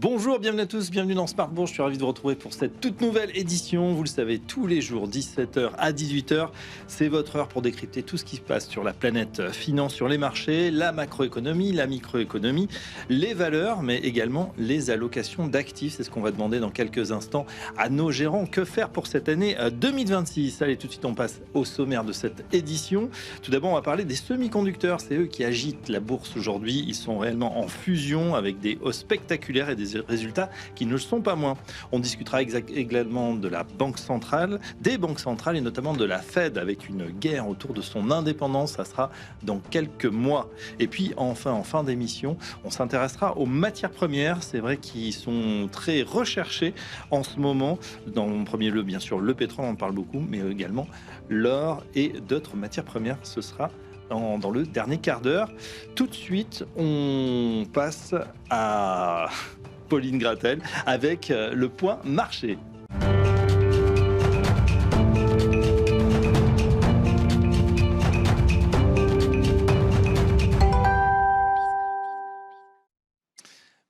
Bonjour, bienvenue à tous, bienvenue dans Smart Bourse. Je suis ravi de vous retrouver pour cette toute nouvelle édition. Vous le savez, tous les jours, 17h à 18h, c'est votre heure pour décrypter tout ce qui se passe sur la planète finance, sur les marchés, la macroéconomie, la microéconomie, les valeurs, mais également les allocations d'actifs. C'est ce qu'on va demander dans quelques instants à nos gérants. Que faire pour cette année 2026? Allez, tout de suite, on passe au sommaire de cette édition. Tout d'abord, on va parler des semi-conducteurs. C'est eux qui agitent la bourse aujourd'hui. Ils sont réellement en fusion avec des hausses spectaculaires et des résultats qui ne le sont pas moins. On discutera également de la Banque centrale, des banques centrales et notamment de la Fed avec une guerre autour de son indépendance. Ça sera dans quelques mois. Et puis enfin, en fin d'émission, on s'intéressera aux matières premières. C'est vrai qu'ils sont très recherchés en ce moment. Dans le premier lieu, bien sûr, le pétrole, on en parle beaucoup, mais également l'or et d'autres matières premières. Ce sera dans le dernier quart d'heure. Tout de suite, on passe à Pauline Gratel avec le point marché.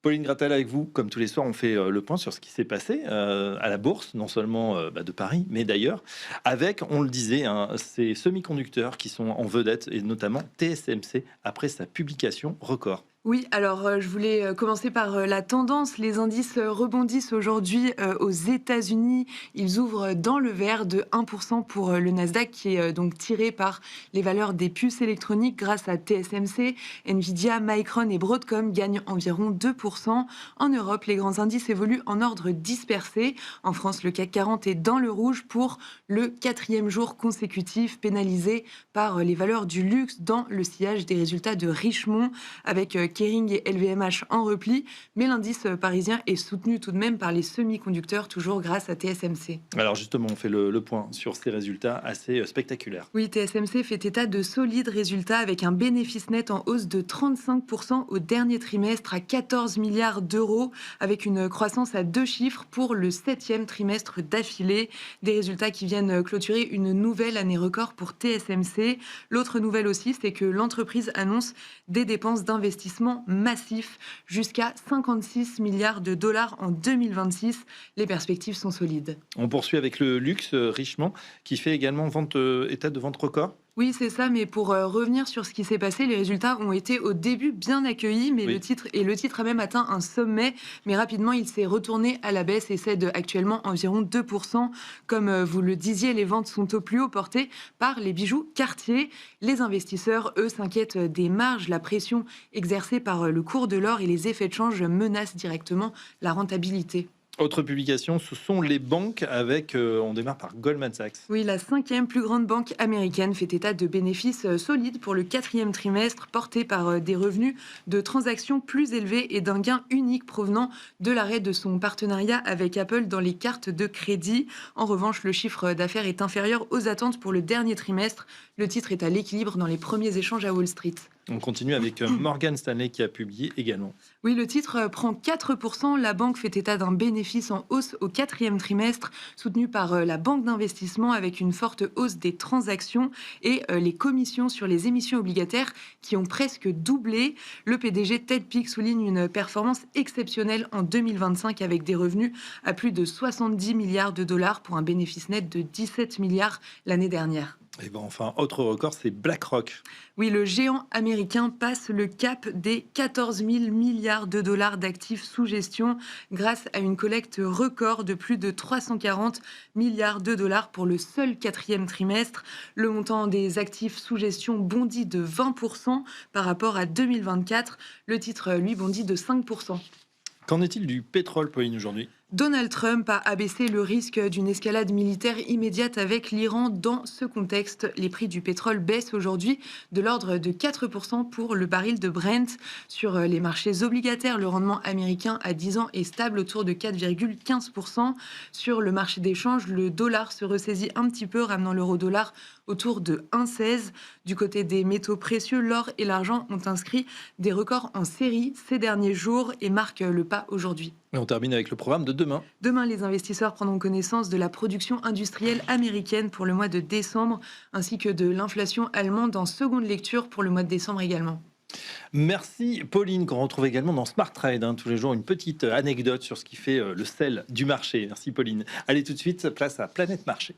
Pauline Gratel avec vous, comme tous les soirs, on fait le point sur ce qui s'est passé à la bourse, non seulement de Paris, mais d'ailleurs, avec, on le disait, ces semi-conducteurs qui sont en vedette, et notamment TSMC, après sa publication record. Oui, alors je voulais commencer par la tendance. Les indices rebondissent aujourd'hui aux États-Unis. Ils ouvrent dans le vert de 1% pour le Nasdaq, qui est donc tiré par les valeurs des puces électroniques grâce à TSMC. Nvidia, Micron et Broadcom gagnent environ 2%. En Europe, les grands indices évoluent en ordre dispersé. En France, le CAC 40 est dans le rouge pour le 4e jour consécutif, pénalisé par les valeurs du luxe dans le sillage des résultats de Richemont, avec Kering et LVMH en repli, mais l'indice parisien est soutenu tout de même par les semi-conducteurs, toujours grâce à TSMC. Alors justement, on fait le point sur ces résultats assez spectaculaires. Oui, TSMC fait état de solides résultats avec un bénéfice net en hausse de 35% au dernier trimestre à 14 milliards d'euros, avec une croissance à 2 chiffres pour le 7e trimestre d'affilée. Des résultats qui viennent clôturer une nouvelle année record pour TSMC. L'autre nouvelle aussi, c'est que l'entreprise annonce des dépenses d'investissement massif, jusqu'à 56 milliards de dollars en 2026. Les perspectives sont solides. On poursuit avec le luxe Richemont, qui fait également état de vente record. Oui, c'est ça, mais pour revenir sur ce qui s'est passé, les résultats ont été au début bien accueillis, mais Oui. le titre a même atteint un sommet, mais rapidement il s'est retourné à la baisse et cède actuellement environ 2%. Comme vous le disiez, les ventes sont au plus haut portées par les bijoux Cartier. Les investisseurs, eux, s'inquiètent des marges. La pression exercée par le cours de l'or et les effets de change menacent directement la rentabilité. Autre publication, ce sont les banques avec, on démarre par Goldman Sachs. Oui, la 5e plus grande banque américaine fait état de bénéfices solides pour le 4e trimestre, portés par des revenus de transactions plus élevés et d'un gain unique provenant de l'arrêt de son partenariat avec Apple dans les cartes de crédit. En revanche, le chiffre d'affaires est inférieur aux attentes pour le dernier trimestre. Le titre est à l'équilibre dans les premiers échanges à Wall Street. On continue avec Morgan Stanley qui a publié également. Oui, le titre prend 4%. La banque fait état d'un bénéfice en hausse au 4e trimestre, soutenu par la banque d'investissement avec une forte hausse des transactions et les commissions sur les émissions obligataires qui ont presque doublé. Le PDG Ted Pick souligne une performance exceptionnelle en 2025 avec des revenus à plus de 70 milliards de dollars pour un bénéfice net de 17 milliards l'année dernière. Et bon, enfin, autre record, c'est BlackRock. Oui, le géant américain passe le cap des 14 000 milliards de dollars d'actifs sous gestion grâce à une collecte record de plus de 340 milliards de dollars pour le seul 4e trimestre. Le montant des actifs sous gestion bondit de 20% par rapport à 2024. Le titre, lui, bondit de 5%. Qu'en est-il du pétrole, Pauline, aujourd'hui ? Donald Trump a abaissé le risque d'une escalade militaire immédiate avec l'Iran. Dans ce contexte, les prix du pétrole baissent aujourd'hui de l'ordre de 4% pour le baril de Brent. Sur les marchés obligataires, le rendement américain à 10 ans est stable autour de 4,15%. Sur le marché d'échange, le dollar se ressaisit un petit peu, ramenant l'euro-dollar autour de 1,16. Du côté des métaux précieux, l'or et l'argent ont inscrit des records en série ces derniers jours et marquent le pas aujourd'hui. Et on termine avec le programme de demain. Demain, les investisseurs prendront connaissance de la production industrielle américaine pour le mois de décembre, ainsi que de l'inflation allemande en seconde lecture pour le mois de décembre également. Merci Pauline, qu'on retrouve également dans Smart Trade, tous les jours une petite anecdote sur ce qui fait le sel du marché. Merci Pauline. Allez tout de suite, place à Planète Marché.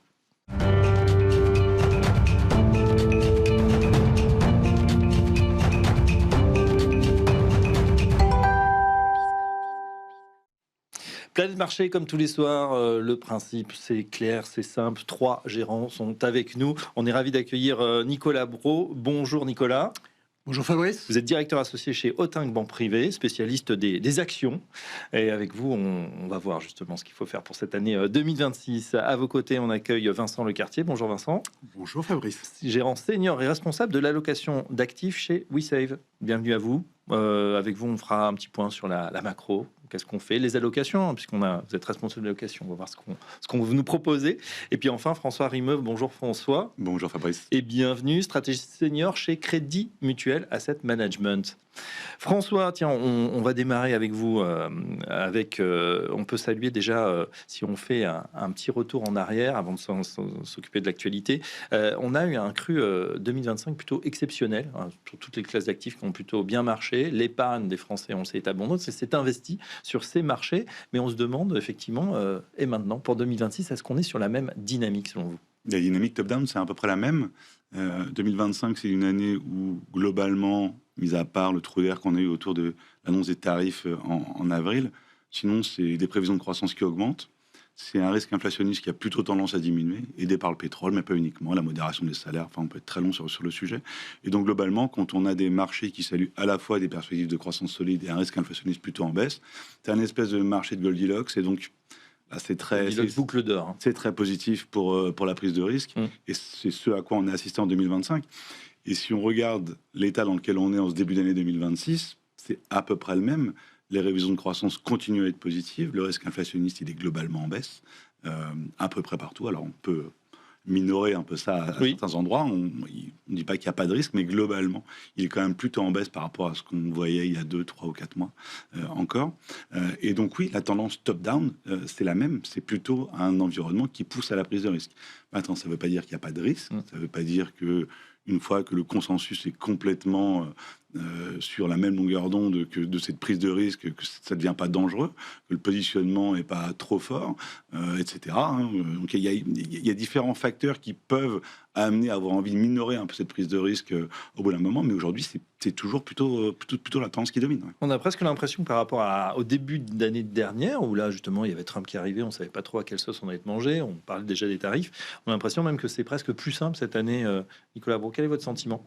Planète Marché, comme tous les soirs, le principe c'est clair, c'est simple. 3 gérants sont avec nous. On est ravi d'accueillir Nicolas Brault. Bonjour Nicolas. Bonjour Fabrice. Vous êtes directeur associé chez Autingue Banque Privée, spécialiste des actions. Et avec vous, on va voir justement ce qu'il faut faire pour cette année 2026. À vos côtés, on accueille Vincent Lecartier. Bonjour Vincent. Bonjour Fabrice. Gérant senior et responsable de l'allocation d'actifs chez WeSave. Bienvenue à vous. Avec vous, on fera un petit point sur la macro. Qu'est-ce qu'on fait? Les allocations, vous êtes responsable de l'allocation. On va voir ce qu'on vous nous proposez. Et puis enfin, François Rimeuve. Bonjour François. Bonjour Fabrice. Et bienvenue, stratégiste senior chez Crédit Mutuel Asset Management. François, tiens, on va démarrer avec vous. On peut saluer déjà, si on fait un petit retour en arrière avant de s'occuper de l'actualité. On a eu un cru 2025 plutôt exceptionnel sur toutes les classes d'actifs qui ont plutôt bien marché. L'épargne des Français, on sait, est abondante. C'est investi sur ces marchés, mais on se demande effectivement, et maintenant pour 2026, est-ce qu'on est sur la même dynamique selon vous? La dynamique top-down, c'est à peu près la même. 2025, c'est une année où globalement, mis à part le trou d'air qu'on a eu autour de l'annonce des tarifs en avril, sinon c'est des prévisions de croissance qui augmentent. C'est un risque inflationniste qui a plutôt tendance à diminuer, aidé par le pétrole, mais pas uniquement, la modération des salaires, enfin on peut être très long sur le sujet. Et donc globalement, quand on a des marchés qui saluent à la fois des perspectives de croissance solide et un risque inflationniste plutôt en baisse, c'est un espèce de marché de Goldilocks, et donc là, c'est boucle d'or. C'est très positif pour la prise de risque, et c'est ce à quoi on a assisté en 2025. Et si on regarde l'état dans lequel on est en ce début d'année 2026, c'est à peu près le même. Les révisions de croissance continuent à être positives. Le risque inflationniste, il est globalement en baisse, à peu près partout. Alors, on peut minorer un peu ça à certains endroits. On ne dit pas qu'il n'y a pas de risque, mais globalement, il est quand même plutôt en baisse par rapport à ce qu'on voyait il y a 2, 3 ou 4 mois encore. Et donc, oui, la tendance top-down, c'est la même. C'est plutôt un environnement qui pousse à la prise de risque. Maintenant, ça ne veut pas dire qu'il n'y a pas de risque. Ça ne veut pas dire que une fois que le consensus est complètement sur la même longueur d'onde que de cette prise de risque, que ça ne devient pas dangereux, que le positionnement n'est pas trop fort, etc. Donc il y a différents facteurs qui peuvent amener à avoir envie de minorer un peu cette prise de risque au bout d'un moment, mais aujourd'hui c'est toujours plutôt la tendance qui domine. Ouais. On a presque l'impression par rapport au début d'année dernière, où là justement il y avait Trump qui arrivait, on ne savait pas trop à quelle sauce on allait être mangé, on parlait déjà des tarifs, on a l'impression même que c'est presque plus simple cette année. Nicolas Brault, quel est votre sentiment?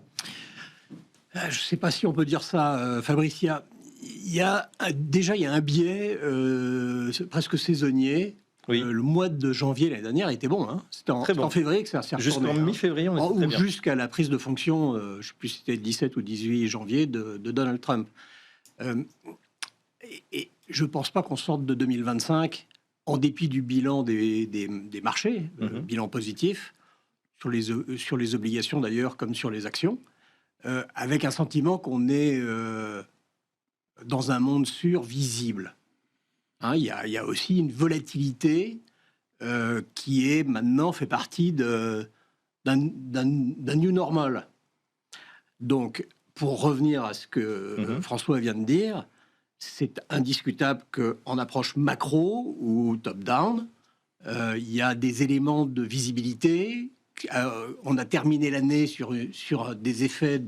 Je ne sais pas si on peut dire ça, Fabrice. Il y a un biais presque saisonnier. Oui. Le mois de janvier l'année dernière était bon. C'était en février que ça s'est retourné. Jusqu'en mi-février, on était très bien. Jusqu'à la prise de fonction, je ne sais plus si c'était le 17 ou 18 janvier de Donald Trump. Et je ne pense pas qu'on sorte de 2025 en dépit du bilan des marchés, bilan positif, sur les obligations d'ailleurs comme sur les actions. Avec un sentiment qu'on est dans un monde sûr, visible. Il y a aussi une volatilité qui est maintenant fait partie d'un new normal. Donc, pour revenir à ce que François vient de dire, c'est indiscutable qu'en approche macro ou top-down, il y a des éléments de visibilité. On a terminé l'année sur des effets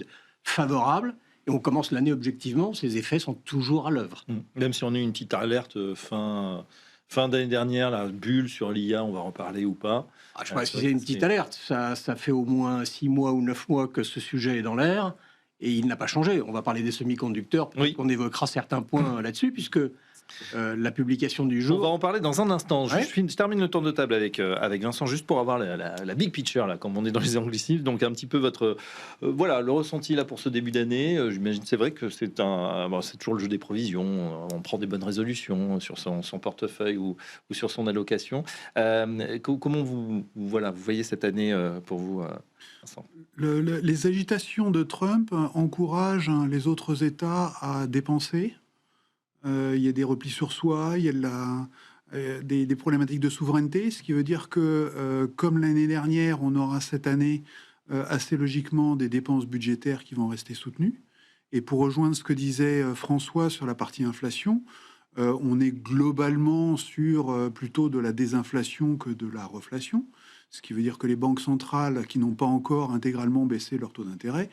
favorables et on commence l'année objectivement. Ces effets sont toujours à l'œuvre. Même si on a eu une petite alerte fin d'année dernière, la bulle sur l'IA, on va en parler ou pas. Je ne sais pas si c'est une petite alerte. Ça fait au moins 6 mois ou 9 mois que ce sujet est dans l'air et il n'a pas changé. On va parler des semi-conducteurs. Peut-être qu'on évoquera certains points là-dessus puisque la publication du jour. On va en parler dans un instant. Ouais. Je termine le tour de table avec Vincent, juste pour avoir la big picture, là, comme on est dans les anglicismes. Donc, un petit peu votre. Le ressenti là pour ce début d'année. J'imagine, c'est vrai que c'est toujours le jeu des provisions. On prend des bonnes résolutions sur son portefeuille ou sur son allocation. Comment vous voyez cette année pour vous, Vincent? Les agitations de Trump encouragent les autres États à dépenser. Il y a des replis sur soi, il y a des problématiques de souveraineté, ce qui veut dire que, comme l'année dernière, on aura cette année assez logiquement des dépenses budgétaires qui vont rester soutenues. Et pour rejoindre ce que disait François sur la partie inflation, on est globalement sur plutôt de la désinflation que de la reflation, ce qui veut dire que les banques centrales qui n'ont pas encore intégralement baissé leur taux d'intérêt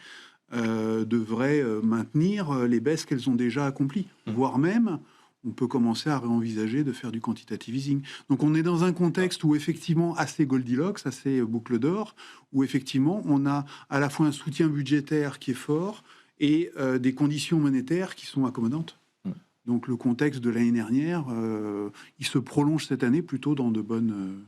devraient maintenir les baisses qu'elles ont déjà accomplies, voire même on peut commencer à réenvisager de faire du quantitative easing. Donc on est dans un contexte où effectivement assez Goldilocks, assez boucle d'or, où effectivement on a à la fois un soutien budgétaire qui est fort et des conditions monétaires qui sont accommodantes. Donc le contexte de l'année dernière, il se prolonge cette année plutôt dans de bonnes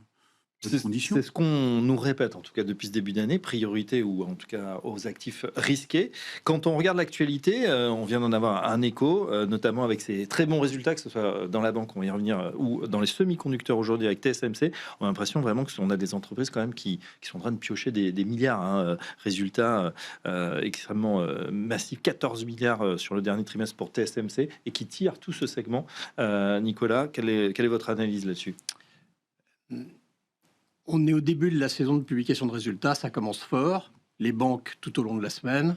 conditions. C'est ce qu'on nous répète, en tout cas depuis ce début d'année, priorité ou en tout cas aux actifs risqués. Quand on regarde l'actualité, on vient d'en avoir un écho, notamment avec ces très bons résultats, que ce soit dans la banque, on va y revenir, ou dans les semi-conducteurs aujourd'hui avec TSMC. On a l'impression vraiment qu'on a des entreprises quand même qui sont en train de piocher des milliards. Résultats extrêmement massifs, 14 milliards sur le dernier trimestre pour TSMC, et qui tirent tout ce segment. Nicolas, quelle est votre analyse là-dessus ? On est au début de la saison de publication de résultats, ça commence fort. Les banques tout au long de la semaine.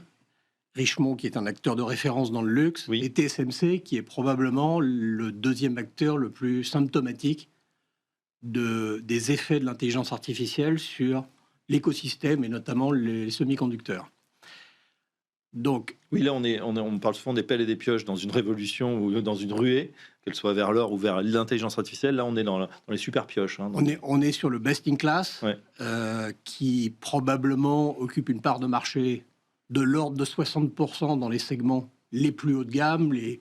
Richemont, qui est un acteur de référence dans le luxe, oui. Et TSMC, qui est probablement le deuxième acteur le plus symptomatique des effets de l'intelligence artificielle sur l'écosystème et notamment les semi-conducteurs. Donc, oui, là, on parle souvent des pelles et des pioches dans une révolution ou dans une ruée, qu'elle soit vers l'or ou vers l'intelligence artificielle. Là, on est dans les super pioches. On est sur le best in class, ouais. Qui probablement occupe une part de marché de l'ordre de 60% dans les segments les plus haut de gamme, les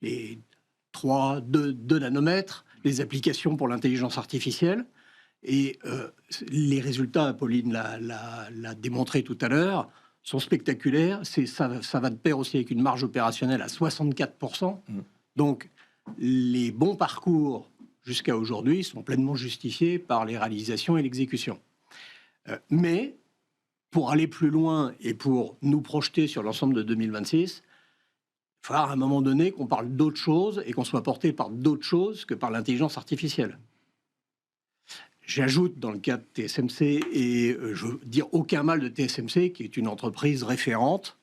2 nanomètres, les applications pour l'intelligence artificielle. Et les résultats, Pauline l'a démontré tout à l'heure, sont spectaculaires. Ça va de pair aussi avec une marge opérationnelle à 64%. Donc, les bons parcours jusqu'à aujourd'hui sont pleinement justifiés par les réalisations et l'exécution. Mais, pour aller plus loin et pour nous projeter sur l'ensemble de 2026, il faudra à un moment donné qu'on parle d'autre chose et qu'on soit porté par d'autres choses que par l'intelligence artificielle. J'ajoute dans le cas de TSMC, et je veux dire aucun mal de TSMC, qui est une entreprise référente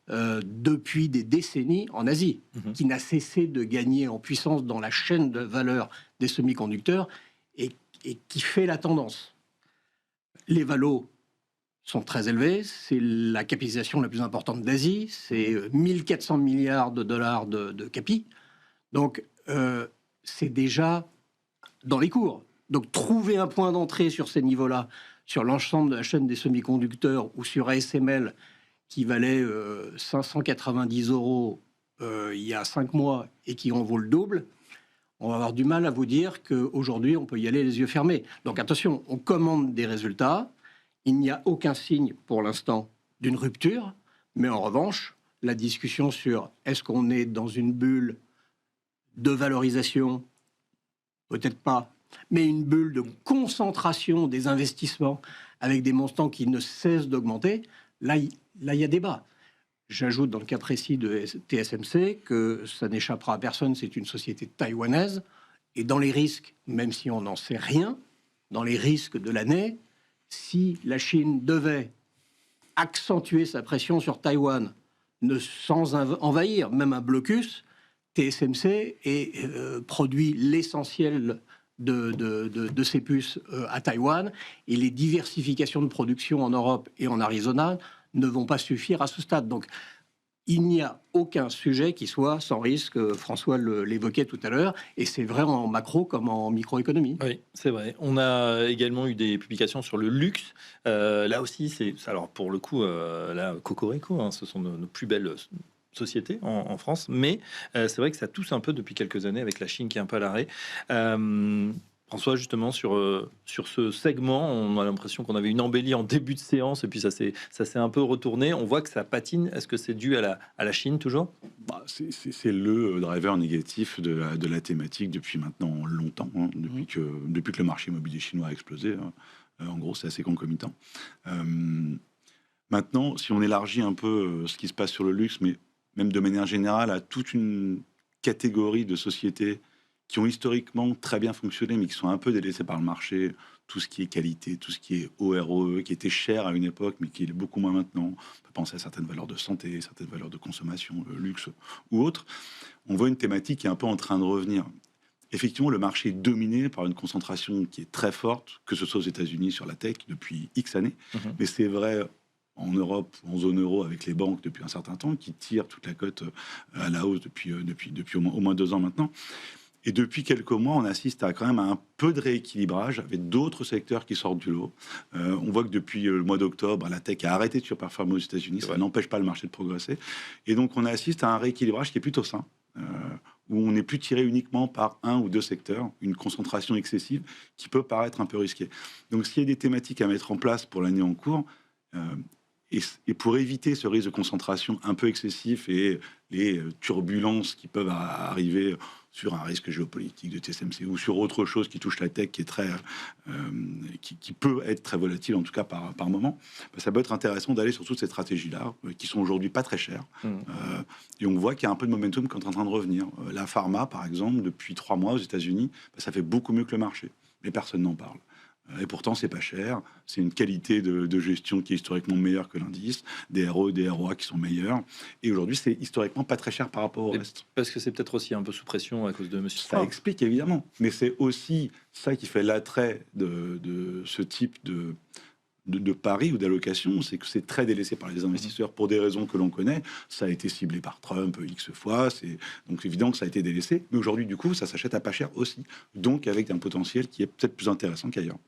depuis des décennies en Asie, qui n'a cessé de gagner en puissance dans la chaîne de valeur des semi-conducteurs et qui fait la tendance. Les valos sont très élevés, c'est la capitalisation la plus importante d'Asie, c'est 1400 milliards de dollars de capi, donc c'est déjà dans les cours. Donc, trouver un point d'entrée sur ces niveaux-là, sur l'ensemble de la chaîne des semi-conducteurs ou sur ASML, qui valait 590 € il y a 5 mois et qui en vaut le double, on va avoir du mal à vous dire qu'aujourd'hui, on peut y aller les yeux fermés. Donc, attention, on commande des résultats. Il n'y a aucun signe, pour l'instant, d'une rupture. Mais en revanche, la discussion sur est-ce qu'on est dans une bulle de valorisation, peut-être pas, mais une bulle de concentration des investissements avec des montants qui ne cessent d'augmenter, là, il y a débat. J'ajoute dans le cas précis de TSMC que ça n'échappera à personne, c'est une société taïwanaise, et dans les risques, même si on n'en sait rien, dans les risques de l'année, si la Chine devait accentuer sa pression sur Taïwan, sans envahir, même un blocus, TSMC produit l'essentiel de ces puces à Taïwan, et les diversifications de production en Europe et en Arizona ne vont pas suffire à ce stade. Donc, il n'y a aucun sujet qui soit sans risque. François l'évoquait tout à l'heure, et c'est vrai en macro comme en microéconomie. Oui, c'est vrai. On a également eu des publications sur le luxe. Là aussi, alors pour le coup, là, Cocorico, ce sont nos plus belles société en France, mais c'est vrai que ça tousse un peu depuis quelques années avec la Chine qui est un peu à l'arrêt. François, justement, sur ce segment, on a l'impression qu'on avait une embellie en début de séance et puis ça s'est un peu retourné. On voit que ça patine. Est-ce que c'est dû à la Chine toujours ? C'est le driver négatif de la thématique depuis maintenant longtemps, depuis que le marché immobilier chinois a explosé. En gros, c'est assez concomitant. Maintenant, si on élargit un peu ce qui se passe sur le luxe, mais même de manière générale à toute une catégorie de sociétés qui ont historiquement très bien fonctionné, mais qui sont un peu délaissées par le marché, tout ce qui est qualité, tout ce qui est OROE, qui était cher à une époque, mais qui est beaucoup moins maintenant. On peut penser à certaines valeurs de santé, certaines valeurs de consommation, luxe ou autres. On voit une thématique qui est un peu en train de revenir. Effectivement, le marché est dominé par une concentration qui est très forte, que ce soit aux États-Unis sur la tech depuis X années, mais c'est vrai en Europe, en zone euro, avec les banques depuis un certain temps, qui tirent toute la cote à la hausse depuis au moins 2 ans maintenant. Et depuis quelques mois, on assiste à quand même à un peu de rééquilibrage avec d'autres secteurs qui sortent du lot. On voit que depuis le mois d'octobre, la tech a arrêté de surperformer aux États-Unis. Ça n'empêche pas le marché de progresser. Et donc, on assiste à un rééquilibrage qui est plutôt sain, où on n'est plus tiré uniquement par un ou deux secteurs, une concentration excessive qui peut paraître un peu risquée. Donc, s'il y a des thématiques à mettre en place pour l'année en cours, et pour éviter ce risque de concentration un peu excessif et les turbulences qui peuvent arriver sur un risque géopolitique de TSMC ou sur autre chose qui touche la tech, qui est très, qui peut être très volatile en tout cas par moment, ça peut être intéressant d'aller sur toutes ces stratégies-là qui sont aujourd'hui pas très chères. Et on voit qu'il y a un peu de momentum qui est en train de revenir. La pharma, par exemple, depuis 3 mois aux États-Unis, ça fait beaucoup mieux que le marché, mais personne n'en parle. Et pourtant, c'est pas cher. C'est une qualité de gestion qui est historiquement meilleure que l'indice. Des RO, des ROA qui sont meilleurs. Et aujourd'hui, c'est historiquement pas très cher par rapport au reste. Parce que c'est peut-être aussi un peu sous pression à cause de Monsieur. Ça explique évidemment. Mais c'est aussi ça qui fait l'attrait de ce type de pari ou d'allocation, c'est que c'est très délaissé par les investisseurs pour des raisons que l'on connaît. Ça a été ciblé par Trump X fois, c'est donc évident que ça a été délaissé. Mais aujourd'hui, du coup, ça s'achète à pas cher aussi, donc avec un potentiel qui est peut-être plus intéressant qu'ailleurs.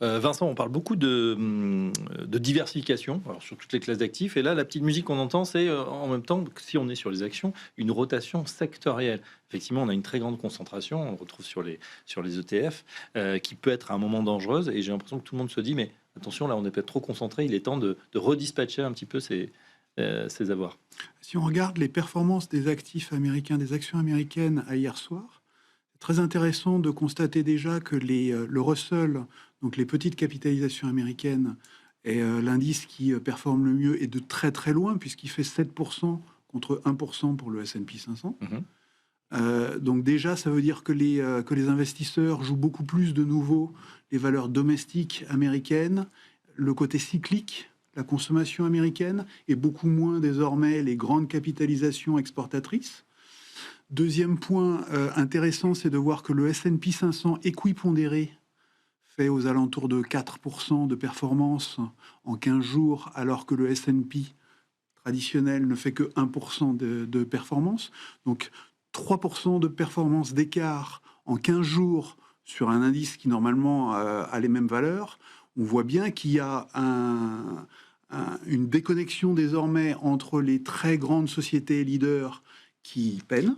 Vincent, on parle beaucoup de diversification, alors sur toutes les classes d'actifs, et là, la petite musique qu'on entend, c'est en même temps, si on est sur les actions, une rotation sectorielle. Effectivement, on a une très grande concentration, on le retrouve sur les ETF, qui peut être à un moment dangereuse, et j'ai l'impression que tout le monde se dit, mais attention, là, on est peut-être trop concentré. Il est temps de redispatcher un petit peu ces avoirs. Si on regarde les performances des actifs américains, des actions américaines à hier soir, c'est très intéressant de constater déjà que le Russell, donc les petites capitalisations américaines, est l'indice qui performe le mieux et de très très loin, puisqu'il fait 7% contre 1% pour le S&P 500. Donc déjà, ça veut dire que les investisseurs jouent beaucoup plus de nouveau les valeurs domestiques américaines, le côté cyclique, la consommation américaine, et beaucoup moins désormais les grandes capitalisations exportatrices. Deuxième point intéressant, c'est de voir que le S&P 500 équipondéré fait aux alentours de 4% de performance en 15 jours, alors que le S&P traditionnel ne fait que 1% de performance. Donc 3% de performance d'écart en 15 jours sur un indice qui normalement a les mêmes valeurs, on voit bien qu'il y a une déconnexion désormais entre les très grandes sociétés leaders qui peinent.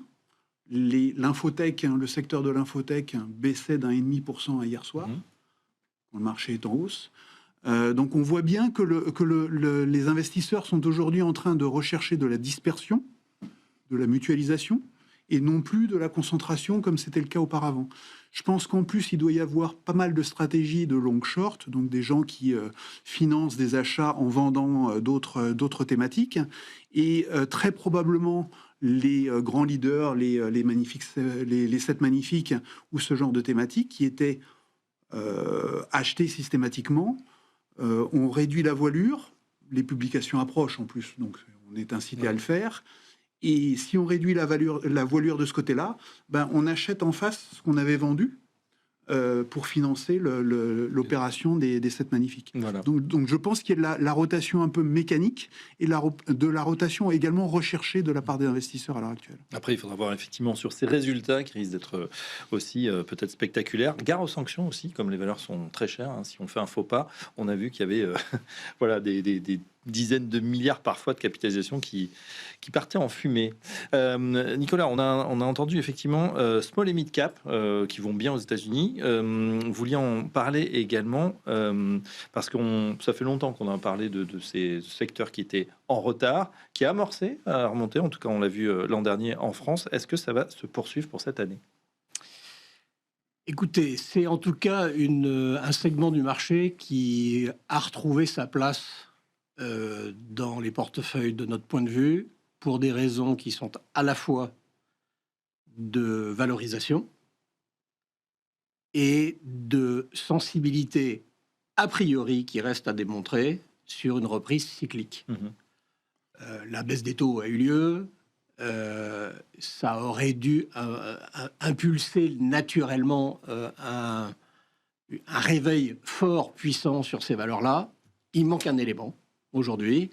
L'infotech, le secteur de l'infotech baissait d'1,5% hier soir. Le marché est en hausse. Donc on voit bien que les investisseurs sont aujourd'hui en train de rechercher de la dispersion, de la mutualisation, et non plus de la concentration comme c'était le cas auparavant. Je pense qu'en plus, il doit y avoir pas mal de stratégies de long short, donc des gens qui financent des achats en vendant d'autres thématiques, et très probablement les grands leaders, les 7 magnifiques, ou ce genre de thématiques qui étaient achetés systématiquement, ont réduit la voilure, les publications approchent en plus, donc on est incité à le faire. Et si on réduit la voilure de ce côté-là, on achète en face ce qu'on avait vendu pour financer l'opération des 7 magnifiques. Voilà. Donc je pense qu'il y a la rotation un peu mécanique et de la rotation également recherchée de la part des investisseurs à l'heure actuelle. Après, il faudra voir effectivement sur ces résultats qui risquent d'être aussi peut-être spectaculaires. Gare aux sanctions aussi, comme les valeurs sont très chères. Si on fait un faux pas, on a vu qu'il y avait voilà, des dizaines de milliards parfois de capitalisation qui partaient en fumée. Nicolas, on a entendu effectivement small et mid cap qui vont bien aux États-Unis. Vous vouliez en parler également parce que ça fait longtemps qu'on a parlé de ces secteurs qui étaient en retard, qui a amorcé à remonter. En tout cas, on l'a vu l'an dernier en France. Est-ce que ça va se poursuivre pour cette année? Écoutez, c'est en tout cas un segment du marché qui a retrouvé sa place dans les portefeuilles de notre point de vue, pour des raisons qui sont à la fois de valorisation et de sensibilité a priori qui reste à démontrer sur une reprise cyclique. La baisse des taux a eu lieu, ça aurait dû impulser naturellement un réveil fort, puissant sur ces valeurs-là. Il manque un élément aujourd'hui,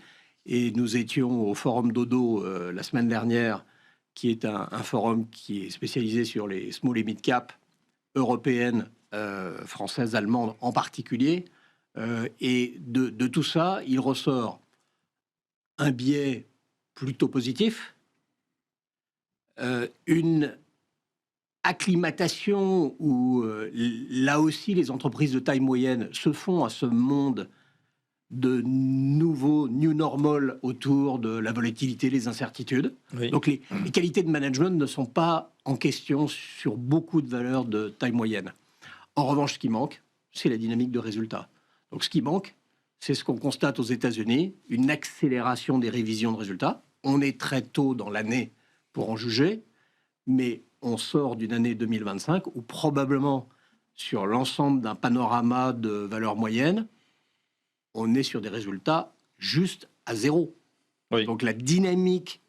et nous étions au Forum Dodo la semaine dernière, qui est un forum qui est spécialisé sur les small et mid-cap européennes, françaises, allemandes en particulier. Et de tout ça, il ressort un biais plutôt positif, une acclimatation où là aussi les entreprises de taille moyenne se font à ce monde de nouveaux new normal autour de la volatilité, les incertitudes. Oui. Donc les qualités de management ne sont pas en question sur beaucoup de valeurs de taille moyenne. En revanche, ce qui manque, c'est la dynamique de résultats. Donc ce qui manque, c'est ce qu'on constate aux États-Unis, une accélération des révisions de résultats. On est très tôt dans l'année pour en juger, mais on sort d'une année 2025 où probablement sur l'ensemble d'un panorama de valeurs moyennes, on est sur des résultats juste à zéro. Oui. Donc la dynamique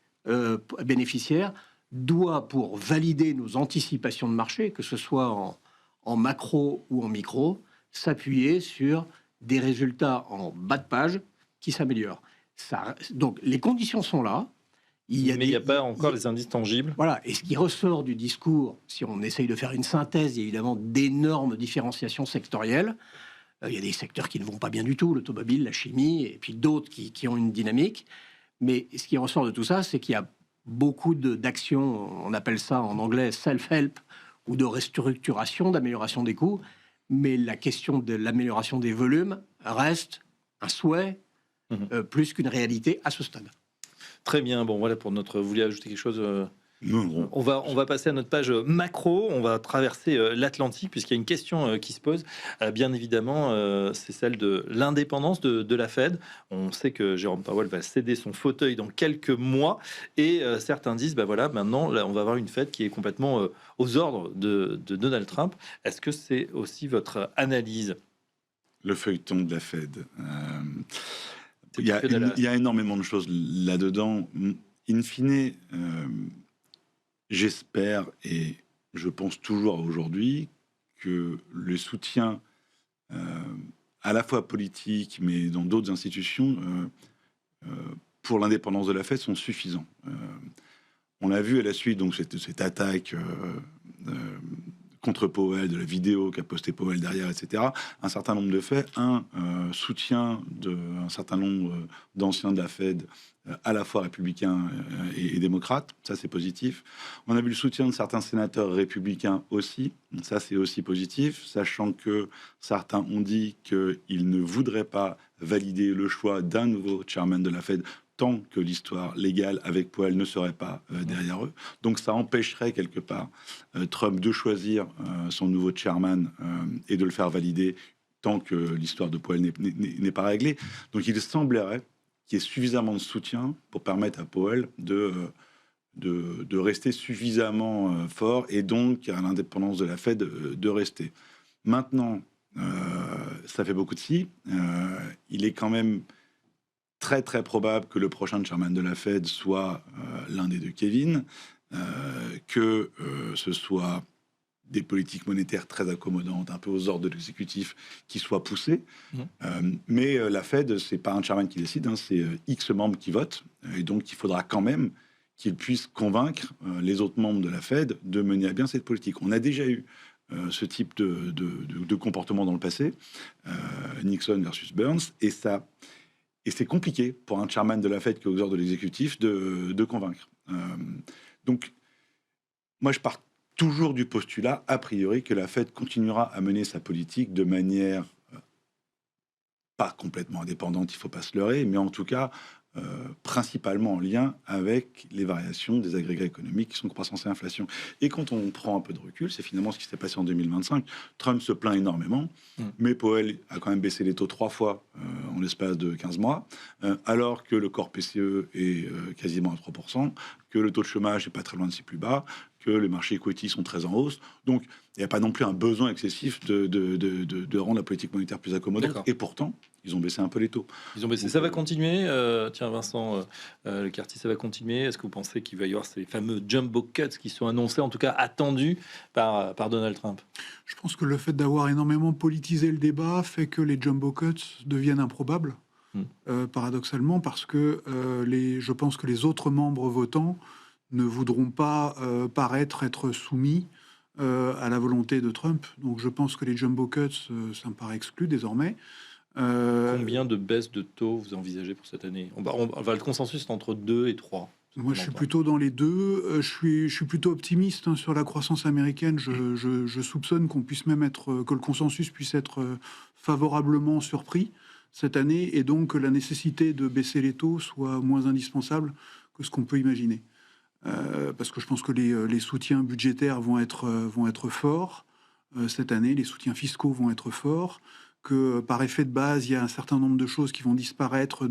bénéficiaire doit, pour valider nos anticipations de marché, que ce soit en macro ou en micro, s'appuyer sur des résultats en bas de page qui s'améliorent. Donc les conditions sont là. Mais il n'y a pas encore les indices tangibles. Voilà. Et ce qui ressort du discours, si on essaye de faire une synthèse, il y a évidemment d'énormes différenciations sectorielles. Il y a des secteurs qui ne vont pas bien du tout, l'automobile, la chimie, et puis d'autres qui ont une dynamique. Mais ce qui ressort de tout ça, c'est qu'il y a beaucoup d'actions, on appelle ça en anglais self-help, ou de restructuration, d'amélioration des coûts. Mais la question de l'amélioration des volumes reste un souhait plus qu'une réalité à ce stade. Très bien. Bon, voilà pour notre... Vous voulez ajouter quelque chose Non. On va passer à notre page macro. On va traverser l'Atlantique puisqu'il y a une question qui se pose. Bien évidemment, c'est celle de l'indépendance de la Fed. On sait que Jérôme Powell va céder son fauteuil dans quelques mois et certains disent, voilà, maintenant, là, on va avoir une Fed qui est complètement aux ordres de Donald Trump. Est-ce que c'est aussi votre analyse? Le feuilleton de la Fed. Il y a énormément de choses là-dedans. In fine, j'espère et je pense toujours aujourd'hui que le soutien à la fois politique mais dans d'autres institutions pour l'indépendance de la Fed sont suffisants. On l'a vu à la suite donc cette attaque contre Powell, de la vidéo qu'a posté Powell derrière, etc. Un certain nombre de faits, soutien d'un certain nombre d'anciens de la Fed, à la fois républicains et démocrates, ça c'est positif. On a vu le soutien de certains sénateurs républicains aussi, ça c'est aussi positif, sachant que certains ont dit qu'ils ne voudraient pas valider le choix d'un nouveau chairman de la Fed tant que l'histoire légale avec Powell ne serait pas derrière eux. Donc ça empêcherait quelque part Trump de choisir son nouveau chairman et de le faire valider tant que l'histoire de Powell n'est pas réglée. Donc il semblerait qu'il y ait suffisamment de soutien pour permettre à Powell de rester suffisamment fort et donc à l'indépendance de la Fed de rester. Maintenant, ça fait beaucoup de si. Il est quand même très très probable que le prochain chairman de la Fed soit l'un des deux Kevin, que ce soit des politiques monétaires très accommodantes, un peu aux ordres de l'exécutif, qui soient poussées. Mais la Fed, c'est pas un chairman qui décide, c'est X membres qui votent, et donc il faudra quand même qu'il puisse convaincre les autres membres de la Fed de mener à bien cette politique. On a déjà eu ce type de comportement dans le passé, Nixon versus Burns, et c'est compliqué pour un chairman de la Fed qui est aux ordres de l'exécutif de convaincre. Donc, moi, je pars toujours du postulat, a priori, que la Fed continuera à mener sa politique de manière pas complètement indépendante, il ne faut pas se leurrer, mais en tout cas, principalement en lien avec les variations des agrégats économiques qui sont croissance et inflation. Et quand on prend un peu de recul, c'est finalement ce qui s'est passé en 2025. Trump se plaint énormément, mais Powell a quand même baissé les taux 3 fois en l'espace de 15 mois, alors que le corps PCE est quasiment à 3%, que le taux de chômage n'est pas très loin de ses plus bas, que les marchés equity sont très en hausse. Donc, il n'y a pas non plus un besoin excessif de rendre la politique monétaire plus accommodante. D'accord. Et pourtant, ils ont baissé un peu les taux. Ils ont baissé. Donc, Ça va continuer. Tiens, Vincent Lecarty, ça va continuer. Est-ce que vous pensez qu'il va y avoir ces fameux jumbo cuts qui sont annoncés, en tout cas attendus par Donald Trump? Je pense que le fait d'avoir énormément politisé le débat fait que les jumbo cuts deviennent improbables, paradoxalement, parce que je pense que les autres membres votants ne voudront pas paraître être soumis à la volonté de Trump. Donc je pense que les jumbo cuts, ça me paraît exclu désormais. Combien de baisses de taux vous envisagez pour cette année? Le consensus est entre 2 et 3. Moi, je suis plutôt dans les deux. Je suis plutôt optimiste sur la croissance américaine. Je soupçonne que le consensus puisse être favorablement surpris cette année, et donc que la nécessité de baisser les taux soit moins indispensable que ce qu'on peut imaginer. Parce que je pense que les soutiens budgétaires vont être forts cette année, les soutiens fiscaux vont être forts, que par effet de base, il y a un certain nombre de choses qui vont disparaître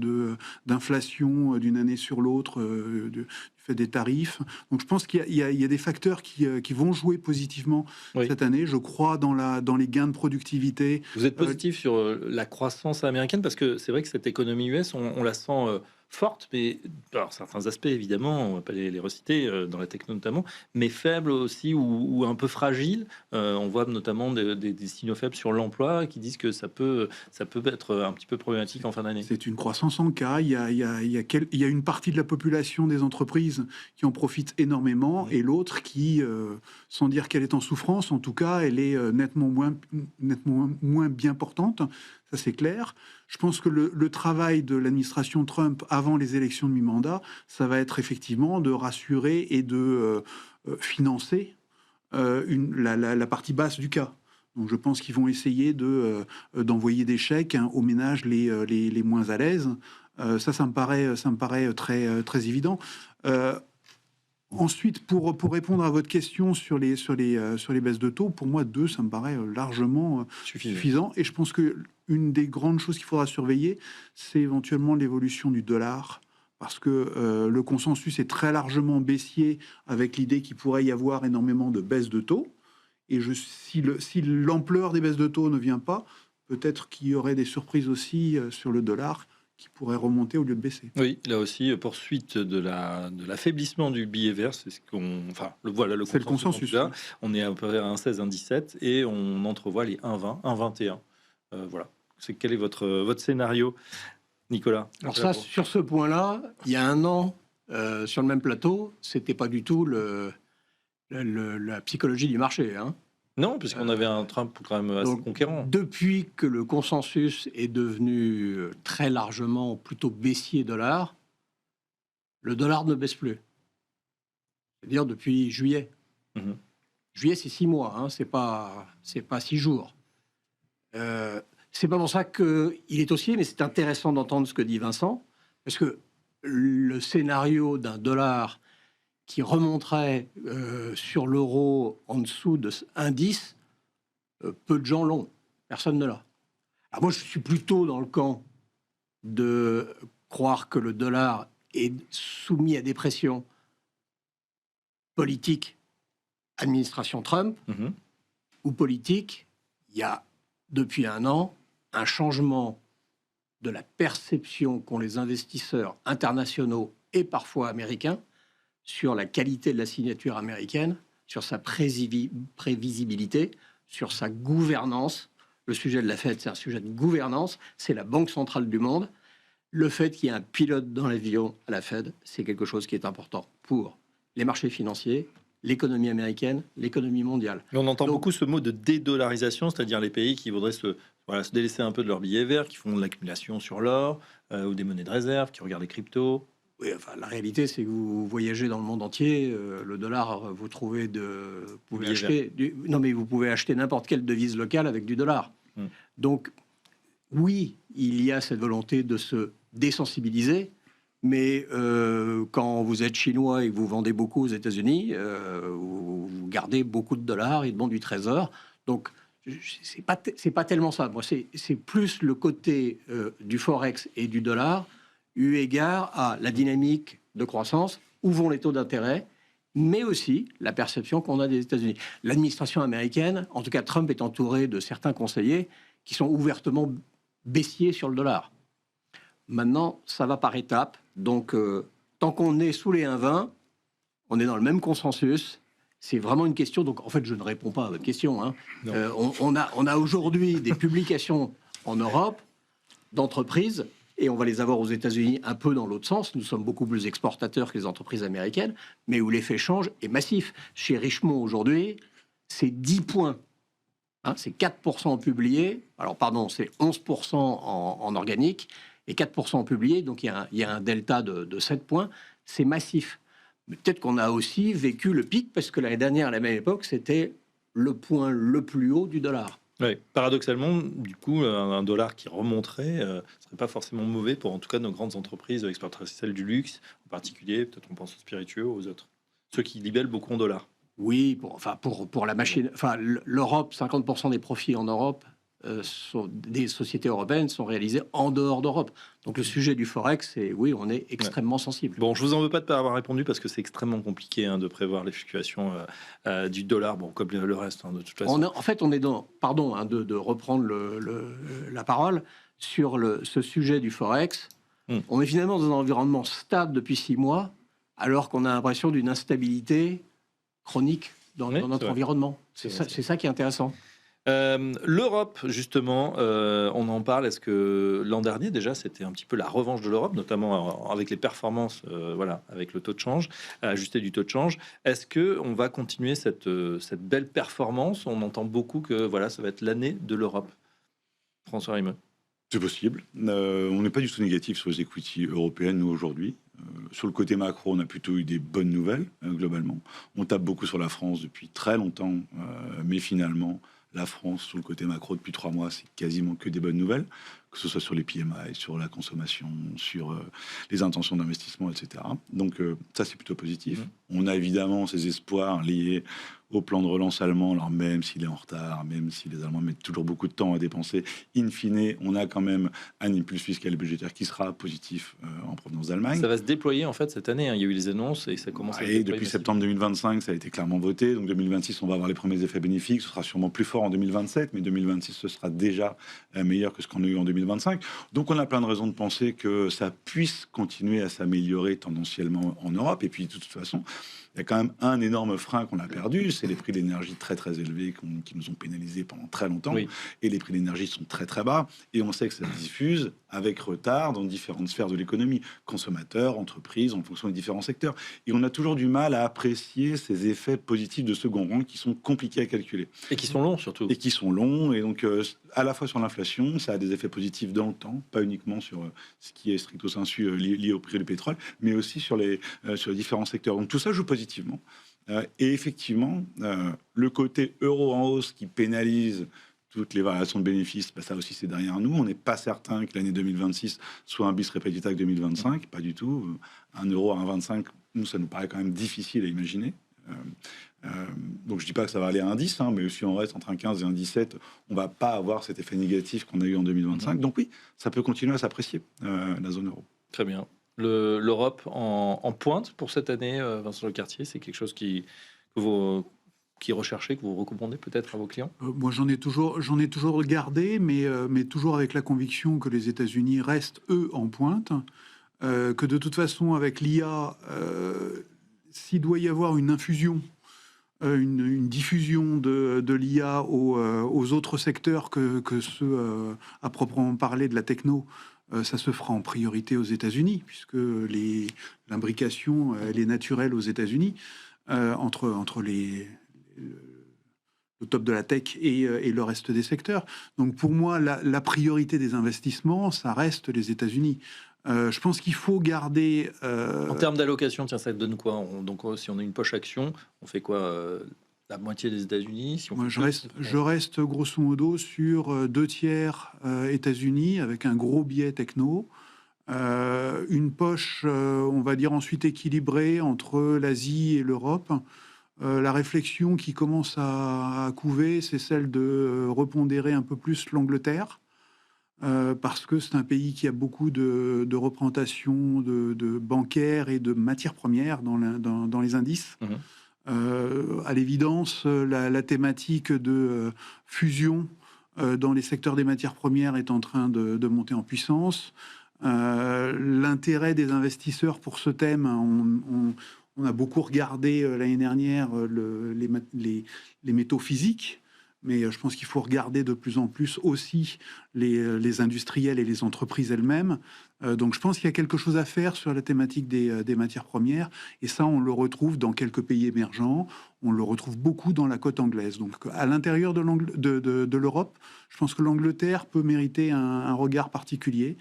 d'inflation d'une année sur l'autre, du fait des tarifs. Donc je pense qu'il y a des facteurs qui vont jouer positivement cette année. Je crois dans les gains de productivité. Vous êtes positif sur la croissance américaine, parce que c'est vrai que cette économie US, on la sent forte, mais alors, certains aspects, évidemment, on ne va pas les reciter, dans la techno notamment, mais faible aussi ou un peu fragile. On voit notamment des signaux faibles sur l'emploi qui disent que ça peut être un petit peu problématique en fin d'année. C'est une croissance en cas. Il y a une partie de la population des entreprises qui en profite énormément, et l'autre qui, sans dire qu'elle est en souffrance, en tout cas, elle est nettement moins bien portante. Ça, c'est clair. Je pense que le travail de l'administration Trump avant les élections de mi-mandat, ça va être effectivement de rassurer et de financer la partie basse du cas. Donc je pense qu'ils vont essayer d'envoyer des chèques aux ménages les moins à l'aise. Ça me paraît très évident. Ensuite, pour répondre à votre question sur les baisses de taux, pour moi, 2, ça me paraît largement suffisant. Et je pense qu'une des grandes choses qu'il faudra surveiller, c'est éventuellement l'évolution du dollar, parce que le consensus est très largement baissier, avec l'idée qu'il pourrait y avoir énormément de baisses de taux. Et si l'ampleur des baisses de taux ne vient pas, peut-être qu'il y aurait des surprises aussi sur le dollar, qui pourrait remonter au lieu de baisser. Oui, là aussi, poursuite de l'affaiblissement du billet vert, c'est ce qu'on... Enfin, le consensus. Là, on est à peu près à 1,16, 1,17, et on entrevoit les 1,20, 1,21. Voilà. Quel est votre scénario, Nicolas? Alors ça, sur ce point-là, il y a un an, sur le même plateau, c'était pas du tout la psychologie du marché, hein. Non, puisqu'on avait un Trump quand même assez conquérant. Depuis que le consensus est devenu très largement plutôt baissier dollar, le dollar ne baisse plus. C'est-à-dire depuis juillet. Juillet, c'est 6 mois, hein, c'est pas 6 jours. C'est pas pour ça qu'il est haussier, mais c'est intéressant d'entendre ce que dit Vincent, parce que le scénario d'un dollar qui remonterait sur l'euro en dessous de 1,10, peu de gens l'ont. Personne ne l'a. Alors moi, je suis plutôt dans le camp de croire que le dollar est soumis à des pressions politiques, administration Trump, ou politiques. Il y a, depuis un an, un changement de la perception qu'ont les investisseurs internationaux et parfois américains sur la qualité de la signature américaine, sur sa prévisibilité, sur sa gouvernance. Le sujet de la Fed, c'est un sujet de gouvernance, c'est la banque centrale du monde. Le fait qu'il y ait un pilote dans l'avion à la Fed, c'est quelque chose qui est important pour les marchés financiers, l'économie américaine, l'économie mondiale. Mais on entend beaucoup ce mot de dédollarisation, c'est-à-dire les pays qui voudraient se délaisser un peu de leur billet vert, qui font de l'accumulation sur l'or ou des monnaies de réserve, qui regardent les cryptos. Oui, enfin, la réalité, c'est que vous voyagez dans le monde entier. Le dollar, vous pouvez vous pouvez acheter n'importe quelle devise locale avec du dollar. Donc, oui, il y a cette volonté de se désensibiliser, mais quand vous êtes chinois et que vous vendez beaucoup aux États-Unis, vous gardez beaucoup de dollars et de bons du trésor. Donc, c'est pas tellement ça. Moi, c'est plus le côté du forex et du dollar, eu égard à la dynamique de croissance où vont les taux d'intérêt, mais aussi la perception qu'on a des États-Unis. L'administration américaine, en tout cas Trump, est entouré de certains conseillers qui sont ouvertement baissiers sur le dollar. Maintenant, ça va par étapes. Donc, tant qu'on est sous les 1,20, on est dans le même consensus. C'est vraiment une question. Donc, en fait, je ne réponds pas à votre question. Hein. On a aujourd'hui des publications en Europe d'entreprises, et on va les avoir aux États-Unis un peu dans l'autre sens. Nous sommes beaucoup plus exportateurs que les entreprises américaines, mais où l'effet change est massif. Chez Richemont, aujourd'hui, c'est 10 points. Hein, c'est 4% publiés. Alors, pardon, c'est 11% en organique et 4% publiés. Donc, il y a un delta de 7 points. C'est massif. Mais peut-être qu'on a aussi vécu le pic, parce que l'année dernière, à la même époque, c'était le point le plus haut du dollar. Oui, paradoxalement, du coup, un dollar qui remonterait ne serait pas forcément mauvais pour, en tout cas, nos grandes entreprises exportatrices, celles du luxe, en particulier, peut-être on pense aux spiritueux, aux autres, ceux qui libellent beaucoup en dollars. Oui, pour la machine... Enfin, l'Europe, 50% des profits en Europe, des sociétés européennes sont réalisés en dehors d'Europe. Donc le sujet du Forex, oui, on est extrêmement sensible. Bon, je vous en veux pas de pas avoir répondu parce que c'est extrêmement compliqué de prévoir les fluctuations du dollar, bon, comme le reste, de toute façon. En fait, on est dans... Pardon de reprendre la parole sur ce sujet du Forex. On est finalement dans un environnement stable depuis 6 mois, alors qu'on a l'impression d'une instabilité chronique dans notre environnement. C'est ça qui est intéressant. L'Europe, justement, on en parle. Est-ce que l'an dernier, déjà, c'était un petit peu la revanche de l'Europe, notamment avec les performances, avec le taux de change, ajusté du taux de change. Est-ce que on va continuer cette belle performance? On entend beaucoup que ça va être l'année de l'Europe. François Rimeux. C'est possible. On n'est pas du tout négatif sur les equities européennes, nous, aujourd'hui. Sur le côté macro, on a plutôt eu des bonnes nouvelles, globalement. On tape beaucoup sur la France depuis très longtemps, mais finalement... La France, sur le côté macro, depuis 3 mois, c'est quasiment que des bonnes nouvelles, que ce soit sur les PMI, sur la consommation, sur les intentions d'investissement, etc. Donc ça, c'est plutôt positif. On a évidemment ces espoirs liés au plan de relance allemand, alors même s'il est en retard, même si les Allemands mettent toujours beaucoup de temps à dépenser, in fine, on a quand même un impulse fiscal et budgétaire qui sera positif en provenance d'Allemagne. Ça va se déployer en fait cette année, il y a eu les annonces et ça commence à se déployer. Depuis septembre 2025, ça a été clairement voté, donc 2026, on va avoir les premiers effets bénéfiques, ce sera sûrement plus fort en 2027, mais 2026, ce sera déjà meilleur que ce qu'on a eu en 2025. Donc on a plein de raisons de penser que ça puisse continuer à s'améliorer tendanciellement en Europe, et puis de toute façon, il y a quand même un énorme frein qu'on a perdu, c'est les prix d'énergie très très élevés qui nous ont pénalisés pendant très longtemps. Oui. Et les prix d'énergie sont très très bas. Et on sait que ça diffuse avec retard dans différentes sphères de l'économie, consommateurs, entreprises, en fonction des différents secteurs. Et on a toujours du mal à apprécier ces effets positifs de second rang qui sont compliqués à calculer. Et qui sont longs surtout. Et qui sont longs. Et donc à la fois sur l'inflation, ça a des effets positifs dans le temps, pas uniquement sur ce qui est stricto sensu lié au prix du pétrole, mais aussi sur les différents secteurs. Donc tout ça joue positivement. Et effectivement, le côté euro en hausse qui pénalise toutes les variations de bénéfices, ça aussi c'est derrière nous. On n'est pas certain que l'année 2026 soit un bis repetita que 2025, pas du tout. 1 euro à 1,25, nous ça nous paraît quand même difficile à imaginer. Donc je dis pas que ça va aller à 1,10, mais si on reste entre 1,15 et 1,17, on va pas avoir cet effet négatif qu'on a eu en 2025. Donc oui, ça peut continuer à s'apprécier, la zone euro. Très bien. L'Europe en pointe pour cette année, Vincent Lecartier, c'est quelque chose qui recherchez, que vous recommandez peut-être à vos clients? Moi, j'en ai toujours regardé, mais toujours avec la conviction que les États-Unis restent, eux, en pointe. Que de toute façon, avec l'IA, s'il doit y avoir une infusion, une diffusion de l'IA aux autres secteurs que ceux à proprement parler de la techno, ça se fera en priorité aux États-Unis, puisque l'imbrication elle est naturelle aux États-Unis, entre le top de la tech et le reste des secteurs. Donc pour moi, la priorité des investissements, ça reste les États-Unis. Je pense qu'il faut garder... En termes d'allocation, tiens, ça donne quoi? Donc si on a une poche action, on fait quoi? La moitié des États-Unis, si on Moi, je reste grosso modo sur 2 tiers États-Unis avec un gros biais techno, une poche, on va dire ensuite équilibrée entre l'Asie et l'Europe. La réflexion qui commence à couver, c'est celle de repondérer un peu plus l'Angleterre. parce que c'est un pays qui a beaucoup de représentations de bancaires et de matières premières dans les indices. À l'évidence, la thématique de fusion dans les secteurs des matières premières est en train de monter en puissance. L'intérêt des investisseurs pour ce thème, on a beaucoup regardé l'année dernière les métaux physiques, mais je pense qu'il faut regarder de plus en plus aussi les industriels et les entreprises elles-mêmes. Donc je pense qu'il y a quelque chose à faire sur la thématique des matières premières, et ça on le retrouve dans quelques pays émergents, on le retrouve beaucoup dans la côte anglaise. Donc à l'intérieur de l'Europe, je pense que l'Angleterre peut mériter un regard particulier,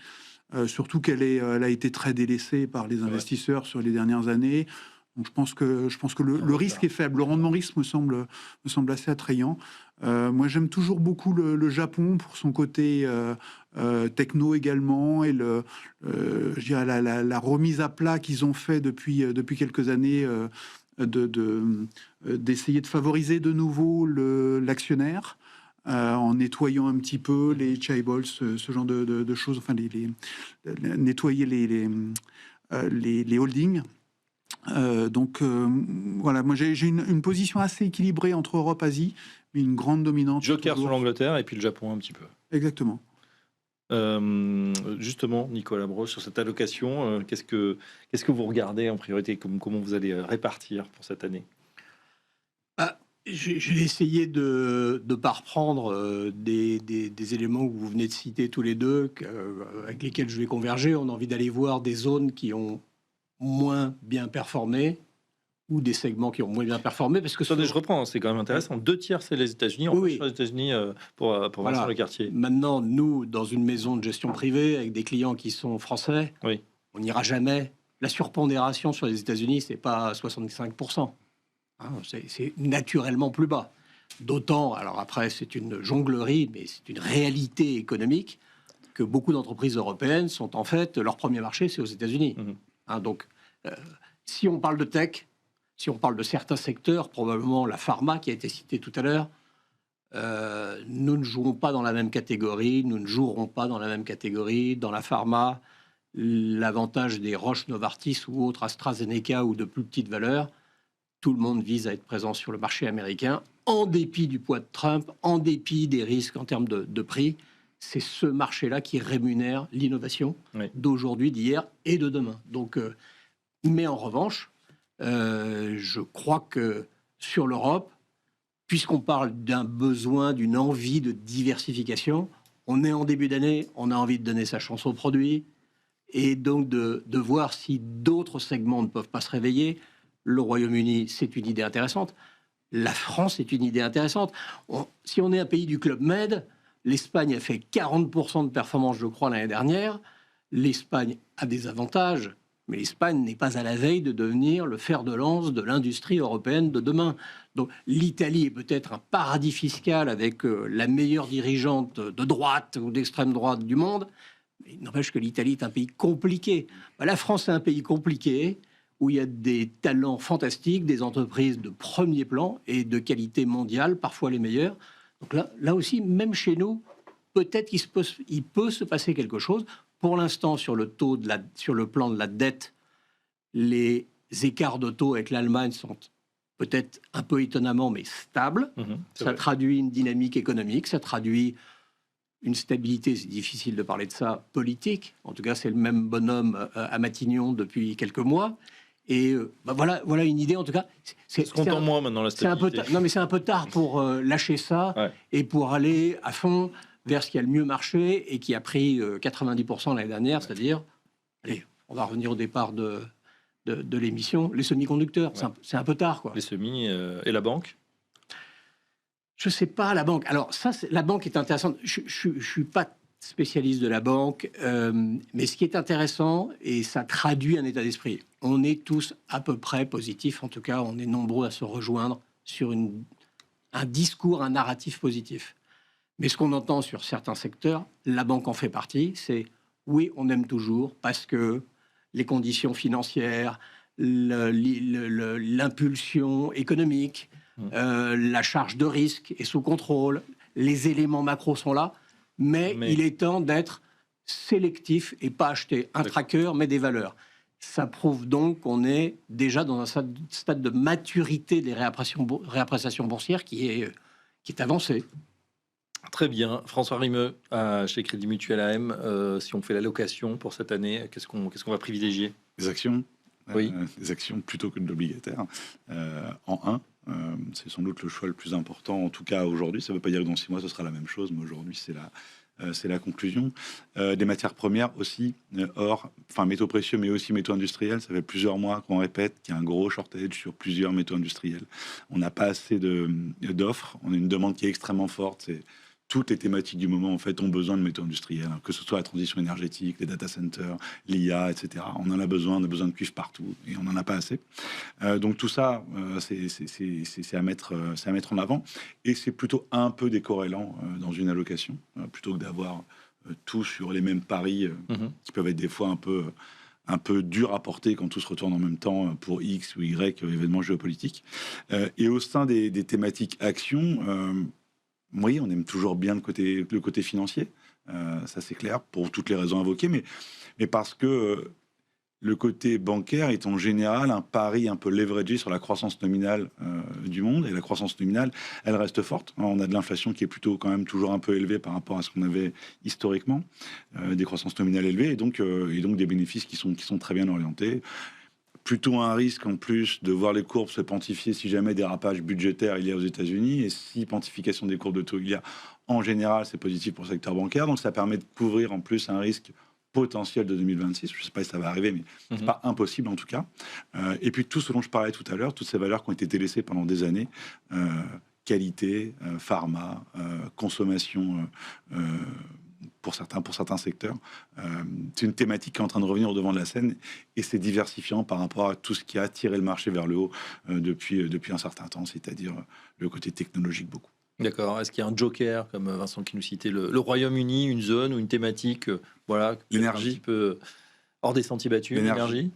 surtout elle a été très délaissée par les investisseurs sur les dernières années. Donc je pense que le risque est faible, le rendement risque me semble assez attrayant. Moi, j'aime toujours beaucoup le Japon pour son côté techno également, et je dirais la remise à plat qu'ils ont fait depuis quelques années, d'essayer de favoriser de nouveau l'actionnaire, en nettoyant un petit peu les chaebols, ce genre de choses, enfin nettoyer les holdings. Voilà, moi j'ai une position assez équilibrée entre Europe et Asie, mais une grande dominante. Joker sur l'Angleterre et puis le Japon un petit peu. Exactement. Justement, Nicolas Broche, sur cette allocation, qu'est-ce que vous regardez en priorité, comment vous allez répartir pour cette année? Je vais essayer de ne pas reprendre des éléments que vous venez de citer tous les deux, avec lesquels je vais converger. On a envie d'aller voir des zones qui ont moins bien performé, ou des segments qui ont moins bien performé, parce que je reprends, c'est quand même intéressant. 2/3 c'est les États-Unis. Oui. Les États-Unis pour Vincent Lecartier. Maintenant, nous, dans une maison de gestion privée avec des clients qui sont français, on n'ira jamais. La surpondération sur les États-Unis, c'est pas 65%. C'est naturellement plus bas. D'autant, alors après, c'est une jonglerie, mais c'est une réalité économique, que beaucoup d'entreprises européennes sont en fait, leur premier marché, c'est aux États-Unis. Donc, si on parle de tech, si on parle de certains secteurs, probablement la pharma qui a été citée tout à l'heure, nous ne jouons pas dans la même catégorie, nous ne jouerons pas dans la même catégorie. Dans la pharma, l'avantage des Roche, Novartis ou autres, AstraZeneca ou de plus petite valeur, tout le monde vise à être présent sur le marché américain, en dépit du poids de Trump, en dépit des risques en termes de prix. C'est ce marché-là qui rémunère l'innovation d'aujourd'hui, d'hier et de demain. Donc, mais en revanche, je crois que sur l'Europe, puisqu'on parle d'un besoin, d'une envie de diversification, on est en début d'année, on a envie de donner sa chance aux produits, et donc de voir si d'autres segments ne peuvent pas se réveiller. Le Royaume-Uni, c'est une idée intéressante. La France, c'est une idée intéressante. Si on est un pays du Club Med, l'Espagne a fait 40% de performance, je crois, l'année dernière. L'Espagne a des avantages, mais l'Espagne n'est pas à la veille de devenir le fer de lance de l'industrie européenne de demain. Donc l'Italie est peut-être un paradis fiscal avec la meilleure dirigeante de droite ou d'extrême droite du monde, mais il n'empêche que l'Italie est un pays compliqué. La France est un pays compliqué, où il y a des talents fantastiques, des entreprises de premier plan et de qualité mondiale, parfois les meilleures. Donc là aussi, même chez nous, peut-être qu'il peut se passer quelque chose. Pour l'instant, sur le plan de la dette, les écarts de taux avec l'Allemagne sont peut-être un peu étonnamment, mais stables. Ça traduit une dynamique économique, ça traduit une stabilité, c'est difficile de parler de ça, politique. En tout cas, c'est le même bonhomme à Matignon depuis quelques mois. Et voilà une idée, en tout cas. C'est ce qu'on entend moins maintenant, la stabilité. Non, mais c'est un peu tard pour lâcher ça et pour aller à fond vers ce qui a le mieux marché et qui a pris 90% l'année dernière, c'est-à-dire, allez, on va revenir au départ de l'émission, les semi-conducteurs. C'est un peu tard, quoi. Les semis et la banque. Je sais pas, la banque. Alors ça, la banque est intéressante. Je suis pas spécialiste de la banque, mais ce qui est intéressant, et ça traduit un état d'esprit, on est tous à peu près positifs, en tout cas on est nombreux à se rejoindre sur un discours, un narratif positif. Mais ce qu'on entend sur certains secteurs, la banque en fait partie, c'est oui, on aime toujours parce que les conditions financières, l'impulsion économique, la charge de risque est sous contrôle, les éléments macro sont là. mais il est temps d'être sélectif et pas acheter un tracker, mais des valeurs. Ça prouve donc qu'on est déjà dans un stade de maturité des réappréciations boursières qui est avancé. Très bien. François Rimeux, chez Crédit Mutuel AM, si on fait l'allocation pour cette année, qu'est-ce qu'on va privilégier? Des actions. Oui. Des actions plutôt que de l'obligataire. En 1, c'est sans doute le choix le plus important, en tout cas aujourd'hui. Ça ne veut pas dire que dans 6 mois, ce sera la même chose, mais aujourd'hui, c'est la conclusion. Des matières premières aussi, métaux précieux, mais aussi métaux industriels. Ça fait plusieurs mois qu'on répète qu'il y a un gros shortage sur plusieurs métaux industriels. On n'a pas assez d'offres. On a une demande qui est extrêmement forte. Toutes les thématiques du moment, en fait, ont besoin de métaux industriels, que ce soit la transition énergétique, les data centers, l'IA, etc. On en a besoin de cuivre partout, et on n'en a pas assez. Donc tout ça, c'est à mettre en avant, et c'est plutôt un peu décorrélant dans une allocation, plutôt que d'avoir tout sur les mêmes paris, qui peuvent être des fois un peu dur à porter quand tout se retourne en même temps pour X ou Y événements géopolitiques. Et au sein des thématiques actions, oui, on aime toujours bien le côté financier, ça c'est clair, pour toutes les raisons invoquées, mais parce que le côté bancaire est en général un pari un peu leveragé sur la croissance nominale du monde, et la croissance nominale, elle reste forte. On a de l'inflation qui est plutôt quand même toujours un peu élevée par rapport à ce qu'on avait historiquement, des croissances nominales élevées, et donc des bénéfices qui sont très bien orientés. Plutôt un risque en plus de voir les courbes se pontifier si jamais dérapage budgétaire il y a aux États-Unis, et si pontification des courbes de taux il y a, en général c'est positif pour le secteur bancaire, donc ça permet de couvrir en plus un risque potentiel de 2026. Je ne sais pas si ça va arriver, mais c'est pas impossible en tout cas. Et puis tout ce dont je parlais tout à l'heure, toutes ces valeurs qui ont été délaissées pendant des années, qualité, pharma, consommation, pour certains secteurs. C'est une thématique qui est en train de revenir au devant de la scène, et c'est diversifiant par rapport à tout ce qui a tiré le marché vers le haut depuis un certain temps, c'est-à-dire le côté technologique beaucoup. D'accord. Est-ce qu'il y a un joker, comme Vincent qui nous citait, le Royaume-Uni, une zone ou une thématique, l'énergie, un petit peu hors des sentiers battus? L'énergie,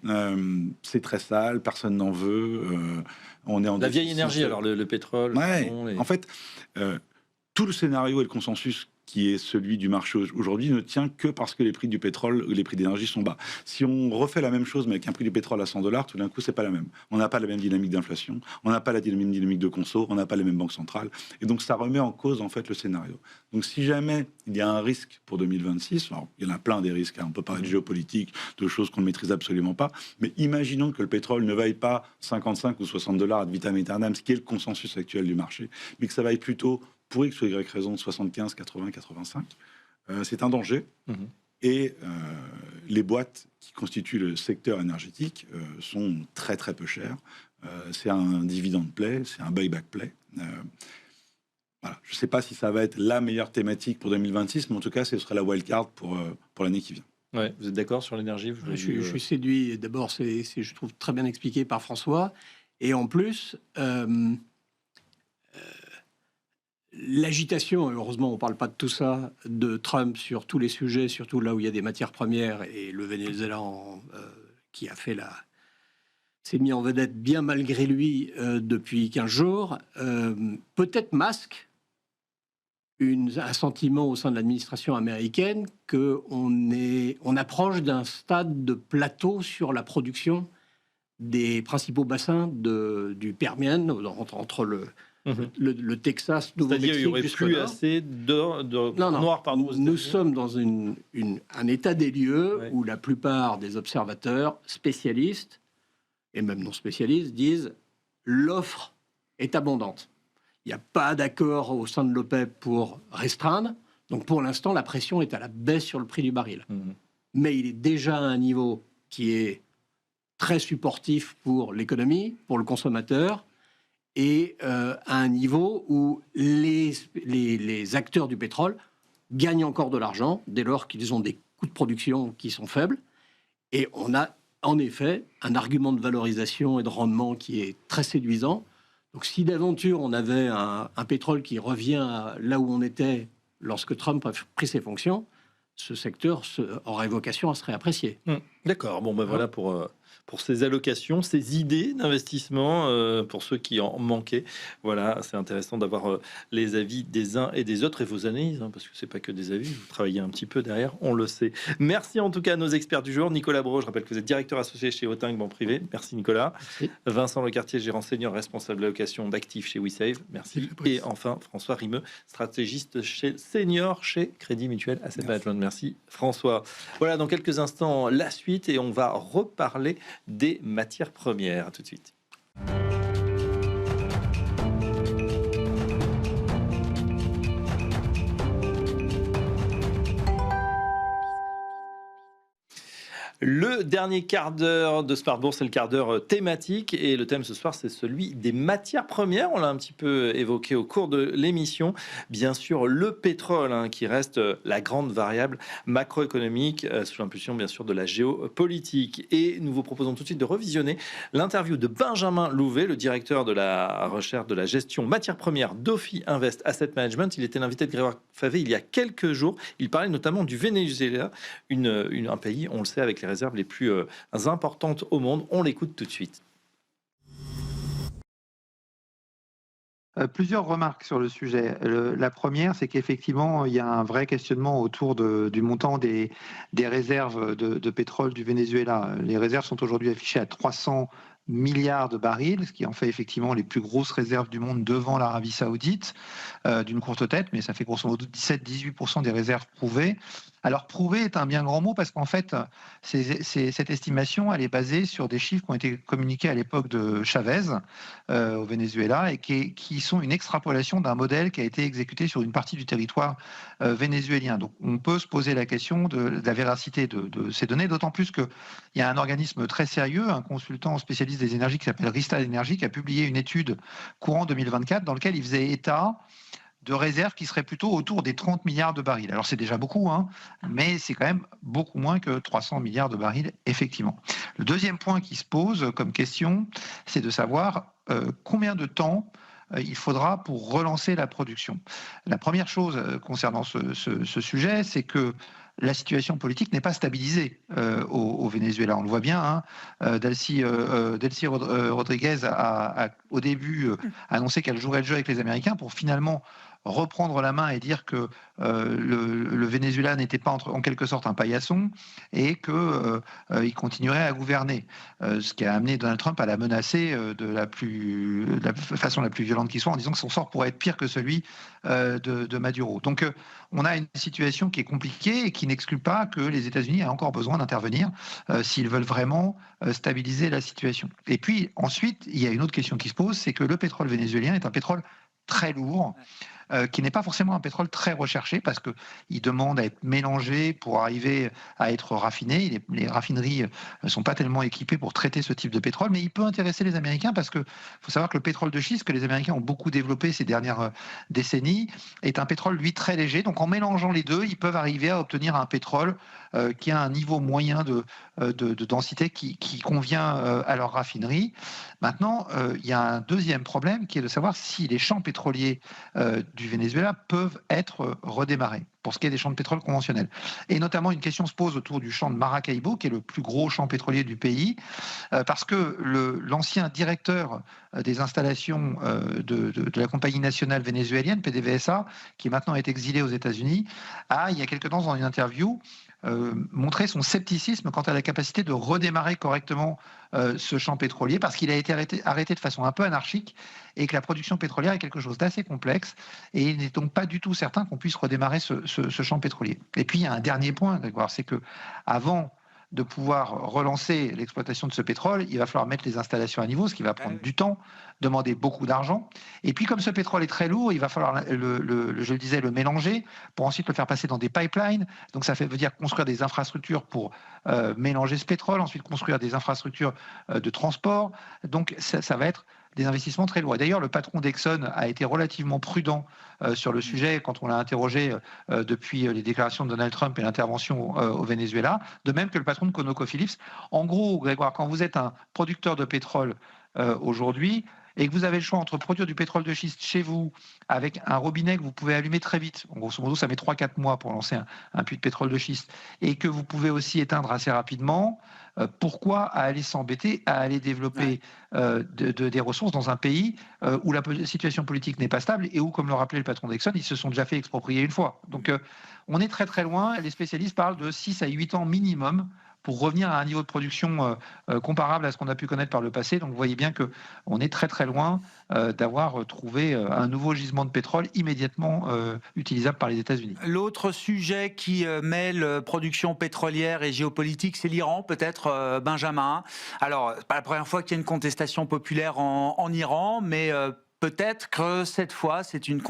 c'est très sale, personne n'en veut. On est en la vieille énergie, alors le pétrole. Ouais. En fait, tout le scénario et le consensus qui est celui du marché aujourd'hui, ne tient que parce que les prix du pétrole ou les prix d'énergie sont bas. Si on refait la même chose, mais avec un prix du pétrole à $100, tout d'un coup, c'est pas la même. On n'a pas la même dynamique d'inflation, on n'a pas la même dynamique de conso, on n'a pas les mêmes banques centrales. Et donc, ça remet en cause, en fait, le scénario. Donc, si jamais il y a un risque pour 2026, alors, il y en a plein des risques, on peut parler de géopolitique, de choses qu'on ne maîtrise absolument pas, mais imaginons que le pétrole ne vaille pas 55 ou $60 ad vitam aeternam, ce qui est le consensus actuel du marché, mais que ça vaille plutôt, pour X ou Y raison, 75, 80, 85, c'est un danger. Et les boîtes qui constituent le secteur énergétique sont très très peu chères. C'est un dividende play, c'est un buyback play. Voilà. Je ne sais pas si ça va être la meilleure thématique pour 2026, mais en tout cas, ce serait la wildcard pour l'année qui vient. Ouais, vous êtes d'accord sur l'énergie? Je suis séduit. D'abord, c'est, je trouve, très bien expliqué par François. Et en plus... l'agitation, heureusement on ne parle pas de tout ça, de Trump sur tous les sujets, surtout là où il y a des matières premières, et le Venezuela qui a fait s'est mis en vedette bien malgré lui depuis 15 jours, peut-être masque un sentiment au sein de l'administration américaine qu'on approche d'un stade de plateau sur la production des principaux bassins du Permian, entre le Texas, Nouveau-Mexique. C'est-à-dire, il n'y aurait plus assez noir, pardon. Nous sommes dans un état des lieux où la plupart des observateurs spécialistes, et même non spécialistes, disent l'offre est abondante. Il n'y a pas d'accord au sein de l'OPEP pour restreindre. Donc, pour l'instant, la pression est à la baisse sur le prix du baril. Mais il est déjà à un niveau qui est très supportif pour l'économie, pour le consommateur, et à un niveau où les acteurs du pétrole gagnent encore de l'argent dès lors qu'ils ont des coûts de production qui sont faibles. Et on a en effet un argument de valorisation et de rendement qui est très séduisant. Donc si d'aventure on avait un pétrole qui revient à là où on était lorsque Trump a pris ses fonctions, ce secteur aurait vocation à se réapprécier. D'accord, bon ben voilà pour pour ces allocations, ces idées d'investissement pour ceux qui en manquaient. Voilà, c'est intéressant d'avoir les avis des uns et des autres et vos analyses, hein, parce que c'est pas que des avis, vous travaillez un petit peu derrière, on le sait. Merci en tout cas à nos experts du jour. Nicolas Brault, je rappelle que vous êtes directeur associé chez Auting Banque Privée. Merci Nicolas. Merci. Vincent Lecartier, gérant senior responsable d'allocation d'actifs chez WeSave. Merci. Et enfin François Rimeux, stratégiste senior chez Crédit Mutuel Asset Management. Merci François. Voilà, dans quelques instants, la suite et on va reparler des matières premières. À tout de suite. Le dernier quart d'heure de Smart Bourse, c'est le quart d'heure thématique et le thème ce soir, c'est celui des matières premières. On l'a un petit peu évoqué au cours de l'émission. Bien sûr, le pétrole hein, qui reste la grande variable macroéconomique sous l'impulsion bien sûr de la géopolitique. Et nous vous proposons tout de suite de revisionner l'interview de Benjamin Louvet, le directeur de la recherche de la gestion matières premières d'Ophi Invest Asset Management. Il était l'invité de Grégoire Favé il y a quelques jours. Il parlait notamment du Venezuela, un pays, on le sait, avec les réserves les plus importantes au monde. On l'écoute tout de suite. Plusieurs remarques sur le sujet. La première, c'est qu'effectivement, il y a un vrai questionnement autour du montant des réserves de pétrole du Venezuela. Les réserves sont aujourd'hui affichées à 300 milliards de barils, ce qui en fait effectivement les plus grosses réserves du monde devant l'Arabie Saoudite, d'une courte tête, mais ça fait grosso modo 17-18% des réserves prouvées. Alors prouver est un bien grand mot parce qu'en fait, cette estimation, elle est basée sur des chiffres qui ont été communiqués à l'époque de Chavez au Venezuela et qui sont une extrapolation d'un modèle qui a été exécuté sur une partie du territoire vénézuélien. Donc on peut se poser la question de la véracité de ces données, d'autant plus qu'il y a un organisme très sérieux, un consultant spécialiste des énergies qui s'appelle Rystad Energy, qui a publié une étude courant 2024 dans laquelle il faisait état de réserves qui seraient plutôt autour des 30 milliards de barils. Alors c'est déjà beaucoup, hein, mais c'est quand même beaucoup moins que 300 milliards de barils, effectivement. Le deuxième point qui se pose comme question, c'est de savoir combien de temps il faudra pour relancer la production. La première chose concernant ce sujet, c'est que la situation politique n'est pas stabilisée au Venezuela. On le voit bien. Hein. Delcy Rodriguez a au début annoncé qu'elle jouerait le jeu avec les Américains pour finalement reprendre la main et dire que le Venezuela n'était pas en quelque sorte un paillasson et qu'il continuerait à gouverner. Ce qui a amené Donald Trump à la menacer de la façon la plus violente qui soit en disant que son sort pourrait être pire que celui de Maduro. Donc on a une situation qui est compliquée et qui n'exclut pas que les États-Unis aient encore besoin d'intervenir s'ils veulent vraiment stabiliser la situation. Et puis ensuite, il y a une autre question qui se pose, c'est que le pétrole vénézuélien est un pétrole très lourd, qui n'est pas forcément un pétrole très recherché parce qu'il demande à être mélangé pour arriver à être raffiné. Les raffineries ne sont pas tellement équipées pour traiter ce type de pétrole, mais il peut intéresser les Américains parce qu'il faut savoir que le pétrole de schiste que les Américains ont beaucoup développé ces dernières décennies est un pétrole, lui, très léger. Donc en mélangeant les deux, ils peuvent arriver à obtenir un pétrole qui a un niveau moyen de densité qui convient à leur raffinerie. Maintenant, il y a un deuxième problème qui est de savoir si les champs pétroliers du Venezuela peuvent être redémarrés pour ce qui est des champs de pétrole conventionnels. Et notamment, une question se pose autour du champ de Maracaibo, qui est le plus gros champ pétrolier du pays, parce que l'ancien directeur des installations de la compagnie nationale vénézuélienne, PDVSA, qui maintenant est exilé aux États-Unis, a, il y a quelque temps, dans une interview, montrer son scepticisme quant à la capacité de redémarrer correctement ce champ pétrolier parce qu'il a été arrêté de façon un peu anarchique et que la production pétrolière est quelque chose d'assez complexe et il n'est donc pas du tout certain qu'on puisse redémarrer ce champ pétrolier. Et puis il y a un dernier point, c'est que avant de pouvoir relancer l'exploitation de ce pétrole, il va falloir mettre les installations à niveau, ce qui va prendre du temps, demander beaucoup d'argent. Et puis, comme ce pétrole est très lourd, il va falloir, je le disais, le mélanger pour ensuite le faire passer dans des pipelines. Donc, ça veut dire construire des infrastructures pour mélanger ce pétrole, ensuite construire des infrastructures de transport. Donc, ça va être des investissements très lourds. Et d'ailleurs, le patron d'Exxon a été relativement prudent sur le sujet quand on l'a interrogé depuis les déclarations de Donald Trump et l'intervention au Venezuela, de même que le patron de ConocoPhillips. En gros, Grégoire, quand vous êtes un producteur de pétrole aujourd'hui, et que vous avez le choix entre produire du pétrole de schiste chez vous avec un robinet que vous pouvez allumer très vite, en grosso modo ça met 3-4 mois pour lancer un puits de pétrole de schiste, et que vous pouvez aussi éteindre assez rapidement, pourquoi aller s'embêter à aller développer des ressources dans un pays où la situation politique n'est pas stable et où, comme le rappelait le patron d'Exxon, ils se sont déjà fait exproprier une fois. Donc on est très très loin. Les spécialistes parlent de 6 à 8 ans minimum pour revenir à un niveau de production comparable à ce qu'on a pu connaître par le passé. Donc vous voyez bien qu'on est très très loin d'avoir trouvé un nouveau gisement de pétrole immédiatement utilisable par les États-Unis. L'autre sujet qui mêle production pétrolière et géopolitique, c'est l'Iran, peut-être, Benjamin. Alors, c'est pas la première fois qu'il y a une contestation populaire en Iran, mais peut-être que cette fois, c'est une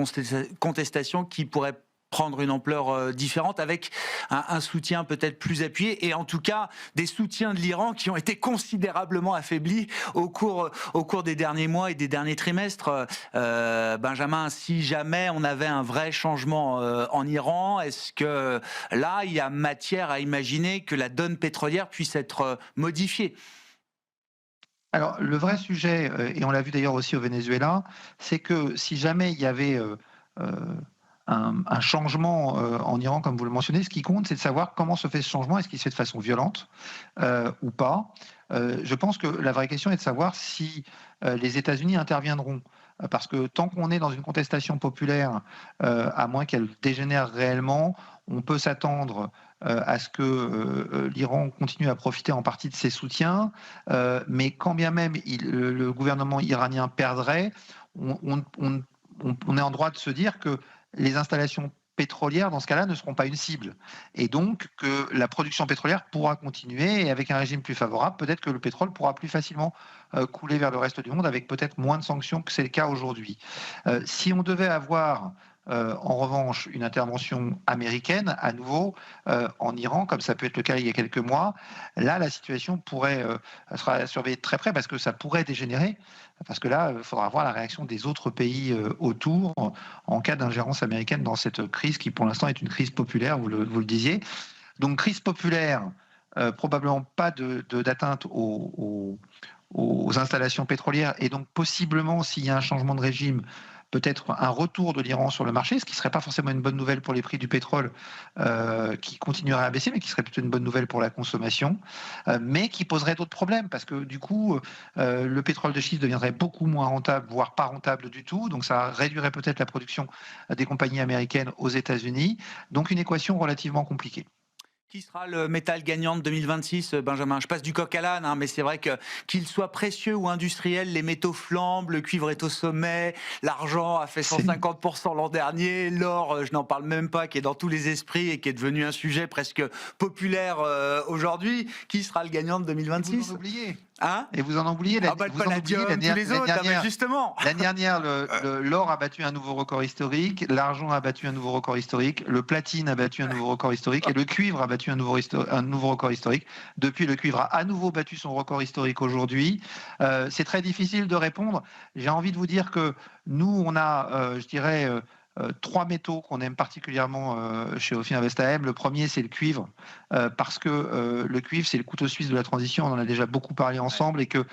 contestation qui pourrait prendre une ampleur différente, avec un soutien peut-être plus appuyé, et en tout cas des soutiens de l'Iran qui ont été considérablement affaiblis au cours des derniers mois et des derniers trimestres. Benjamin, si jamais on avait un vrai changement en Iran, est-ce que là, il y a matière à imaginer que la donne pétrolière puisse être modifiée ? Alors, le vrai sujet, et on l'a vu d'ailleurs aussi au Venezuela, c'est que si jamais il y avait un changement en Iran, comme vous le mentionnez, ce qui compte, c'est de savoir comment se fait ce changement, est-ce qu'il se fait de façon violente ou pas. Je pense que la vraie question est de savoir si les États-Unis interviendront. Parce que tant qu'on est dans une contestation populaire, à moins qu'elle dégénère réellement, on peut s'attendre à ce que l'Iran continue à profiter en partie de ses soutiens, mais quand bien même le gouvernement iranien perdrait, on est en droit de se dire que les installations pétrolières, dans ce cas-là, ne seront pas une cible. Et donc, que la production pétrolière pourra continuer, et avec un régime plus favorable, peut-être que le pétrole pourra plus facilement couler vers le reste du monde, avec peut-être moins de sanctions que c'est le cas aujourd'hui. Si on devait avoir en revanche une intervention américaine à nouveau en Iran, comme ça peut être le cas il y a quelques mois, là la situation sera surveillée de très près, parce que ça pourrait dégénérer, parce que là il faudra voir la réaction des autres pays autour en cas d'ingérence américaine dans cette crise qui pour l'instant est une crise populaire, vous le disiez. Donc crise populaire, probablement pas d'atteinte aux installations pétrolières, et donc possiblement s'il y a un changement de régime, peut-être un retour de l'Iran sur le marché, ce qui ne serait pas forcément une bonne nouvelle pour les prix du pétrole qui continueraient à baisser, mais qui serait plutôt une bonne nouvelle pour la consommation, mais qui poserait d'autres problèmes, parce que du coup, le pétrole de schiste deviendrait beaucoup moins rentable, voire pas rentable du tout, donc ça réduirait peut-être la production des compagnies américaines aux États-Unis, donc une équation relativement compliquée. Qui sera le métal gagnant de 2026, Benjamin? Je passe du coq à l'âne, mais c'est vrai qu'il soit précieux ou industriel, les métaux flambent, le cuivre est au sommet, l'argent a fait 150% l'an dernier, l'or, je n'en parle même pas, qui est dans tous les esprits et qui est devenu un sujet presque populaire aujourd'hui. Qui sera le gagnant de 2026? Vous en oubliez. Hein? Et vous en oubliez le palladium, tous les autres, justement. L'année dernière, l'or a battu un nouveau record historique, l'argent a battu un nouveau record historique, le platine a battu un nouveau record historique, et le cuivre a battu un nouveau record historique. Depuis, le cuivre a à nouveau battu son record historique aujourd'hui. C'est très difficile de répondre. J'ai envie de vous dire que nous, on a, je dirais, 3 métaux qu'on aime particulièrement chez OFI Invest AM. Le premier, c'est le cuivre, parce que le cuivre, c'est le couteau suisse de la transition. On en a déjà beaucoup parlé ensemble, et que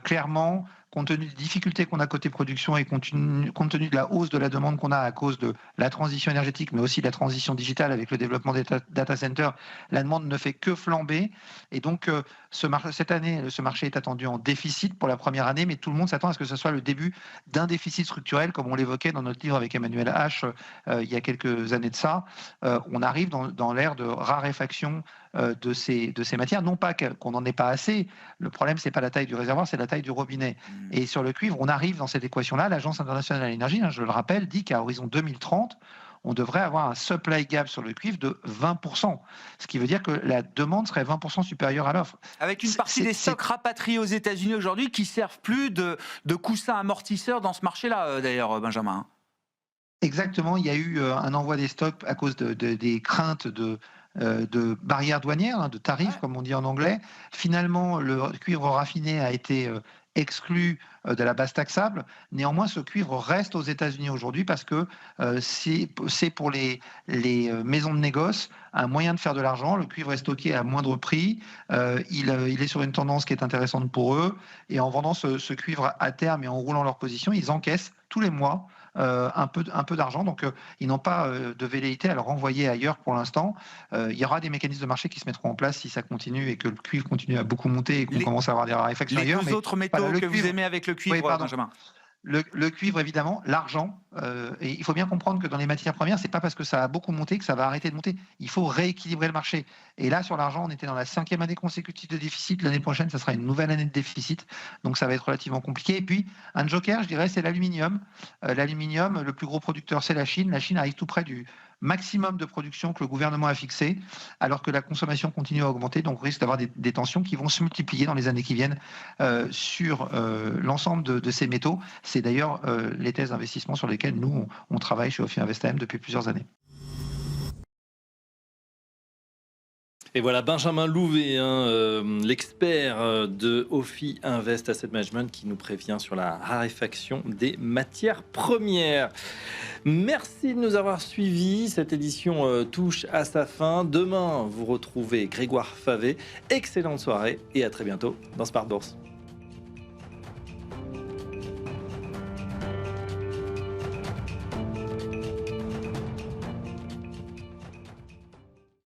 clairement, compte tenu des difficultés qu'on a côté production et compte tenu de la hausse de la demande qu'on a à cause de la transition énergétique, mais aussi de la transition digitale avec le développement des data centers, la demande ne fait que flamber. Et donc, cette année, ce marché est attendu en déficit pour la première année, mais tout le monde s'attend à ce que ce soit le début d'un déficit structurel, comme on l'évoquait dans notre livre avec Emmanuel H. Il y a quelques années de ça. On arrive dans l'ère de raréfaction de ces matières. Non pas qu'on n'en ait pas assez, le problème, c'est pas la taille du réservoir, c'est la taille du robinet. Et sur le cuivre, on arrive dans cette équation-là. L'Agence internationale de l'énergie, je le rappelle, dit qu'à horizon 2030, on devrait avoir un supply gap sur le cuivre de 20%. Ce qui veut dire que la demande serait 20% supérieure à l'offre. Avec une partie des stocks rapatriés aux États-Unis aujourd'hui qui servent plus de coussins amortisseurs dans ce marché-là, d'ailleurs, Benjamin. Exactement. Il y a eu un envoi des stocks à cause des craintes de barrières douanières, de tarifs, comme on dit en anglais. Finalement, le cuivre raffiné a été exclu de la base taxable. Néanmoins, ce cuivre reste aux États-Unis aujourd'hui parce que c'est pour les maisons de négoce un moyen de faire de l'argent. Le cuivre est stocké à moindre prix. Il est sur une tendance qui est intéressante pour eux. Et en vendant ce cuivre à terme et en roulant leur position, ils encaissent tous les mois un peu d'argent. Donc, ils n'ont pas de velléité à le renvoyer ailleurs pour l'instant. Il y aura des mécanismes de marché qui se mettront en place si ça continue et que le cuivre continue à beaucoup monter et qu'on commence à avoir des raréfactions ailleurs. Les deux autres métaux que vous aimez avec le cuivre, oui, Benjamin? Le cuivre, évidemment, l'argent. Et il faut bien comprendre que dans les matières premières, c'est pas parce que ça a beaucoup monté que ça va arrêter de monter. Il faut rééquilibrer le marché. Et là, sur l'argent, on était dans la 5e année consécutive de déficit. L'année prochaine, ça sera une nouvelle année de déficit. Donc, ça va être relativement compliqué. Et puis, un joker, je dirais, c'est l'aluminium. L'aluminium, le plus gros producteur, c'est la Chine. La Chine arrive tout près du maximum de production que le gouvernement a fixé, alors que la consommation continue à augmenter. Donc, on risque d'avoir des tensions qui vont se multiplier dans les années qui viennent sur l'ensemble de ces métaux. C'est d'ailleurs les thèses d'investissement sur lesquelles nous, on travaille chez Ophi Invest AM depuis plusieurs années. Et voilà Benjamin Louvet, l'expert de Ophi Invest Asset Management, qui nous prévient sur la raréfaction des matières premières. Merci de nous avoir suivis. Cette édition touche à sa fin. Demain, vous retrouvez Grégoire Favet. Excellente soirée et à très bientôt dans Smart Bourse.